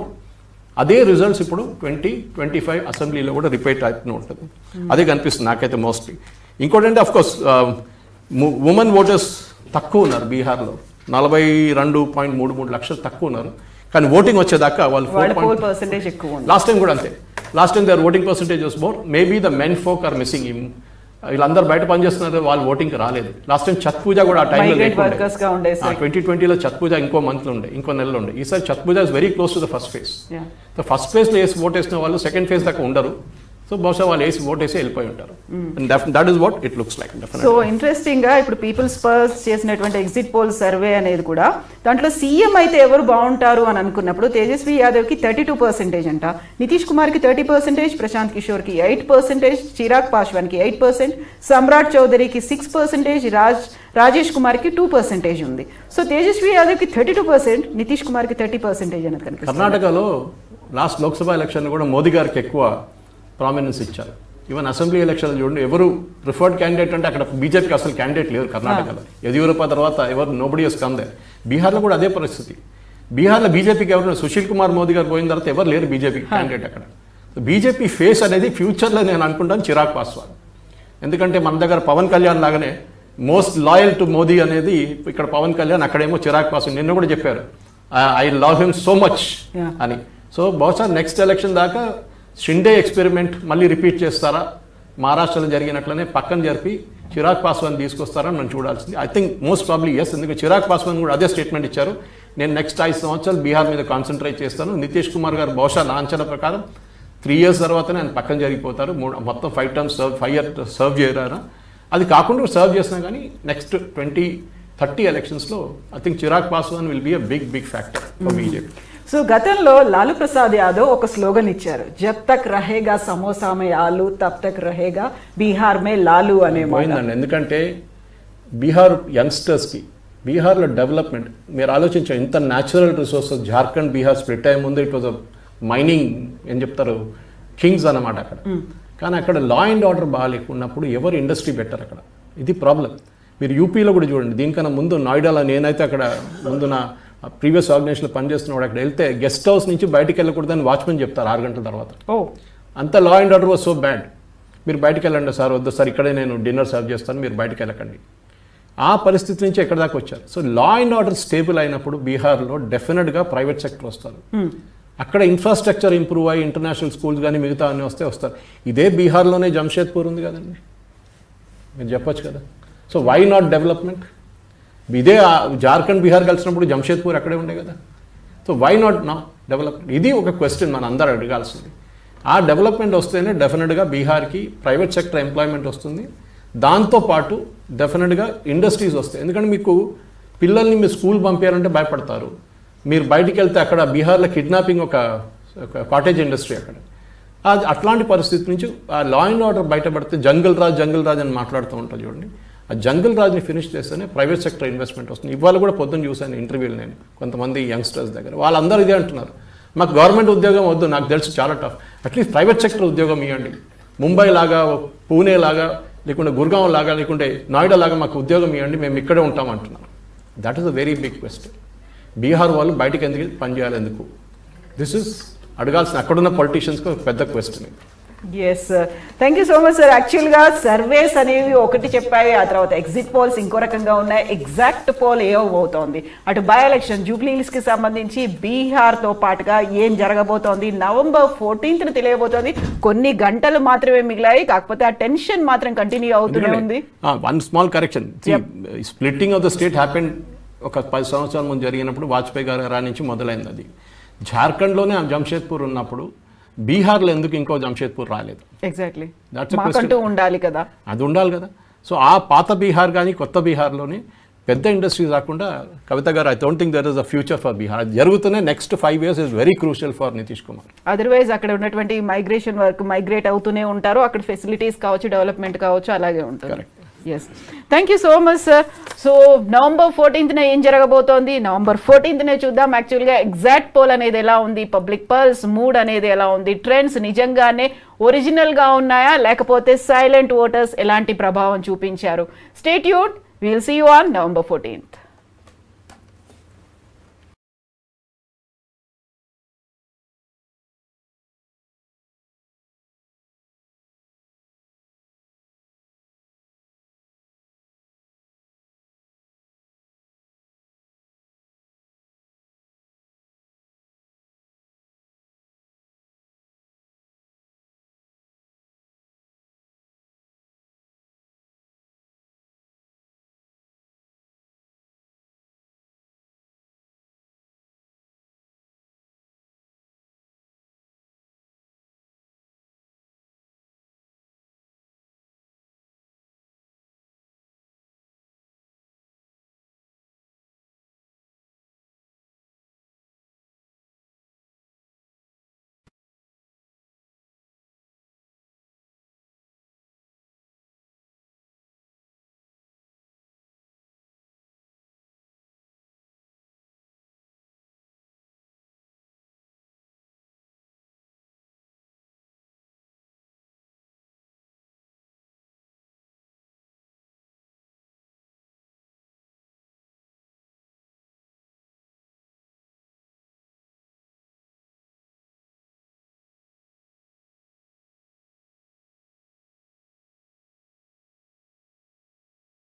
అదే రిజల్ట్స్ ఇప్పుడు 2025 అసెంబ్లీలో కూడా రిపీట్ అవుతూ ఉంటుంది. అదే కనిపిస్తుంది నాకైతే మోస్ట్లీ. ఇంకోటి అంటే అఫ్కోర్స్ ఉమెన్ ఓటర్స్ తక్కువ ఉన్నారు బీహార్లో, 42.33 లక్షలు తక్కువ ఉన్నారు. కానీ ఓటింగ్ వచ్చేదాకా వాళ్ళు 4% ఎక్కువ. లాస్ట్ టైం కూడా అంతే. Last time there voting percentage was more. Maybe the men folk are missing. వీళ్ళందరూ బయట పనిచేస్తున్నారు, వాళ్ళు ఓటింగ్కి రాలేదు. లాస్ట్ టైం ఛత్ పూజ కూడా ఆ టైంలో 2020లో ఛత్ పూజ ఇంకో మంత్లో ఉండే, ఇంకో నెలలో ఉండే. ఈసారి Chhath Puja is very close to the first phase. So first ఫేజ్లో వేసి ఓట్ వేసిన వాళ్ళు సెకండ్ ఫేజ్ దాకా ఉండరు. సో బహుశా వాళ్ళు వేసి ఓట్ వేసి వెళ్ళిపోయి ఉంటారు. That is what it looks like. So interesting గా ఇప్పుడు పీపుల్స్ పల్స్ చేసినటువంటి ఎగ్జిట్ పోల్ సర్వే అనేది కూడా దాంట్లో సీఎం అయితే ఎవరు బాగుంటారు అని అనుకున్నప్పుడు తేజస్వి యాదవ్కి 32% అంట, నితీష్ కుమార్కి 30%, ప్రశాంత్ కిషోర్కి 8%, చిరాగ్ పాస్వాన్కి 8%, సమ్రాట్ చౌదరికి 6%, రాజేష్ కుమార్కి 2% ఉంది. సో తేజస్వి యాదవ్కి 32%, నితీష్ కుమార్కి 30% అనేది కనిపిస్తుంది. కర్ణాటకలో లాస్ట్ లోక్సభ ఎలక్షన్ కూడా మోదీ గారికి ఎక్కువ ప్రామినెన్స్ ఇచ్చారు. ఈవెన్ అసెంబ్లీ ఎలక్షన్ చూడండి, ఎవరు ప్రిఫర్డ్ క్యాండిడేట్ అంటే అక్కడ బీజేపీకి అసలు క్యాండిడేట్ లేరు కర్ణాటకలో. యదియూరప్ప తర్వాత ఎవరు నోబడి హస్ కమ్ దేర్. బీహార్లో కూడా అదే పరిస్థితి. బీహార్లో బీజేపీకి ఎవరు, సుశీల్ కుమార్ మోదీ గారు పోయిన తర్వాత ఎవరు లేరు బీజేపీ క్యాండిడేట్ అక్కడ. బీజేపీ ఫేస్ అనేది ఫ్యూచర్లో నేను అనుకుంటాను చిరాగ్ పాస్వాన్. ఎందుకంటే మన దగ్గర పవన్ కళ్యాణ్ లాగానే మోస్ట్ లాయల్ టు మోదీ అనేది ఇక్కడ పవన్ కళ్యాణ్, అక్కడేమో చిరాగ్ పాస్వాన్. నిన్న కూడా చెప్పారు I love him so much అని. సో బహుశా నెక్స్ట్ ఎలక్షన్ దాకా షిండే ఎక్స్పెరిమెంట్ మళ్ళీ రిపీట్ చేస్తారా, మహారాష్ట్రలో జరిగినట్లనే పక్కన జరిపి చిరాగ్ పాస్వాన్ తీసుకొస్తారని మనం చూడాల్సింది. I think most probably yes, ఎందుకంటే చిరాగ్ పాస్వాన్ కూడా అదే స్టేట్మెంట్ ఇచ్చారు, నేను నెక్స్ట్ 5 సంవత్సరాలు బీహార్ మీద కాన్సన్ట్రేట్ చేస్తాను. నితీష్ కుమార్ గారు బహుశా నా అంచనా ప్రకారం 3 years తర్వాతనే ఆయన పక్కన జరిగిపోతారు. మొత్తం 5 terms 5 years సర్వ్ చేయరారా. అది కాకుండా సర్వ్ చేసినా కానీ నెక్స్ట్ 2030 ఎలక్షన్స్లో I think Chirag Paswan will be a big factor for BJP. So గతంలో లాలూ ప్రసాద్ యాదవ్ ఒక స్లోగన్ ఇచ్చారు, జబ్ తక్ రహేగా సమోసా మే ఆలు తబ్ తక్ రహేగా బీహార్ మే లాలూ అనే పోయిందండి. ఎందుకంటే బీహార్ యంగ్స్టర్స్కి బీహార్లో డెవలప్మెంట్ మీరు ఆలోచించారు, ఇంత natural resources Jharkhand Bihar split అయ్యే ముందు ఇట్ వాజ్ మైనింగ్ ఏం చెప్తారు కింగ్స్ అన్నమాట అక్కడ. కానీ అక్కడ లా అండ్ ఆర్డర్ బాగాలేకున్నప్పుడు ఎవరు ఇండస్ట్రీ పెట్టారు అక్కడ, ఇది ప్రాబ్లం. మీరు యూపీలో కూడా చూడండి, దీనికన్నా ముందు నోయిడాలో నేనైతే అక్కడ ముందు నా ప్రీవియస్ ఆర్గనైజేషన్లో పనిచేస్తున్నాడు, అక్కడ వెళ్తే గెస్ట్ హౌస్ నుంచి బయటికి వెళ్ళకూడదని వాచ్మెన్ చెప్తారు 6 గంటల తర్వాత. అంత law and order was so bad. మీరు బయటికి వెళ్ళండి సార్, వద్దు సార్ ఇక్కడే నేను డిన్నర్ సర్వ్ చేస్తాను, మీరు బయటికి వెళ్ళకండి. ఆ పరిస్థితి నుంచి ఎక్కడ దాకా వచ్చారు. So law and order stable అయినప్పుడు బీహార్లో డెఫినెట్గా ప్రైవేట్ సెక్టర్ వస్తారు. అక్కడ ఇన్ఫ్రాస్ట్రక్చర్ ఇంప్రూవ్ అయ్యి ఇంటర్నేషనల్ స్కూల్స్ కానీ మిగతా అన్నీ వస్తారు. ఇదే బీహార్లోనే జంషేద్పూర్ ఉంది కదండి, మీరు చెప్పొచ్చు కదా. So why not development? ఇదే జార్ఖండ్ బీహార్ కలిసినప్పుడు జంషేద్పూర్ అక్కడే ఉండే కదా. సో వై నాట్ నా డెవలప్మెంట్? ఇది ఒక క్వశ్చన్ మన అందరూ అడగాల్సింది. ఆ డెవలప్మెంట్ వస్తేనే డెఫినెట్గా బీహార్కి ప్రైవేట్ సెక్టర్ ఎంప్లాయ్మెంట్ వస్తుంది, దాంతోపాటు డెఫినెట్గా ఇండస్ట్రీస్ వస్తాయి. ఎందుకంటే మీకు పిల్లల్ని మీరు స్కూల్ పంపారంటే భయపడతారు, మీరు బయటికి వెళ్తే అక్కడ బీహార్లో కిడ్నాపింగ్ ఒక కాటేజ్ ఇండస్ట్రీ అక్కడ. అది అట్లాంటి పరిస్థితి నుంచి ఆ లా అండ్ ఆర్డర్ బయటపడితే జంగల్ రాజ్ అని మాట్లాడుతూ ఉంటారు చూడండి, ఆ జంగల్ రాజ్ని ఫినిష్ చేస్తేనే ప్రైవేట్ సెక్టర్ ఇన్వెస్ట్మెంట్ వస్తుంది. ఇవాళ కూడా పొద్దున్న చూశాను ఇంటర్వ్యూలు నేను కొంతమంది యంగ్స్టర్స్ దగ్గర, వాళ్ళందరూ ఇదే అంటున్నారు, మాకు గవర్నమెంట్ ఉద్యోగం వద్దు, నాకు తెలుసు చాలా టఫ్, అట్లీస్ట్ ప్రైవేట్ సెక్టర్ ఉద్యోగం ఇవ్వండి. ముంబై లాగా, పూణే లాగా, లేకుంటే గుర్గావ్ లాగా, లేకుంటే నోయిడా లాగా మాకు ఉద్యోగం ఇవ్వండి, మేము ఇక్కడే ఉంటాం అంటున్నారు. That is a very big question. Bihar వాళ్ళు బయటకు ఎందుకు పనిచేయాలి, ఎందుకు? దిస్ ఇస్ అడగాల్సిన అక్కడున్న పొలిటీషియన్స్కి ఒక పెద్ద question. Yes, thank you so much sir. యాక్చువల్గా సర్వేస్ అనేవి ఒకటి చెప్పాయి, ఆ తర్వాత ఎగ్జిట్ పోల్స్ ఇంకో రకంగా ఉన్నాయి, ఎగ్జాక్ట్ పోల్ ఏమవుతోంది, అటు బై ఎలక్షన్ జూబ్లీహిల్స్కి సంబంధించి బీహార్తో పాటుగా ఏం జరగబోతోంది, November 14th తెలియబోతోంది. కొన్ని గంటలు మాత్రమే మిగిలాయి, కాకపోతే ఆ టెన్షన్ మాత్రం కంటిన్యూ అవుతూనే ఉంది. One small correction, splitting of the state happen ఒక 10 సంవత్సరాల ముందు జరిగినప్పుడు వాజ్పేయి గారు రా నుంచి మొదలైంది. అది జార్ఖండ్లోనే జంషేద్పూర్ ఉన్నప్పుడు బీహార్లో ఎందుకు ఇంకో జంషేద్పూర్ రాలేదు? ఎగ్జాక్ట్లీ, మాకంటూ ఉండాలి కదా, అది ఉండాలి కదా. సో ఆ పాత బీహార్ కానీ కొత్త బీహార్లోనే పెద్ద ఇండస్ట్రీస్ రాకుండా కవిత గారు, I don't think there is a future for Bihar. అది జరుగుతూనే next 5 years is very crucial for Nitish Kumar. Otherwise అక్కడ ఉన్నటువంటి మైగ్రేషన్ వర్క్ మైగ్రేట్ అవుతూనే ఉంటారు, అక్కడ ఫెసిలిటీస్ కావచ్చు, డెవలప్మెంట్ కావచ్చు, అలాగే ఉంటుంది. Yes, thank you so much sir. So November 14th ఏం జరగబోతోంది, November 14th చూద్దాం. యాక్చువల్గా ఎగ్జాక్ట్ పోల్ అనేది ఎలా ఉంది, పబ్లిక్ పల్స్ మూడ్ అనేది ఎలా ఉంది, ట్రెండ్స్ నిజంగానే ఒరిజినల్గా ఉన్నాయా లేకపోతే సైలెంట్ ఓటర్స్ ఎలాంటి ప్రభావం చూపించారు? Stay tuned, we'll see you on November 14th.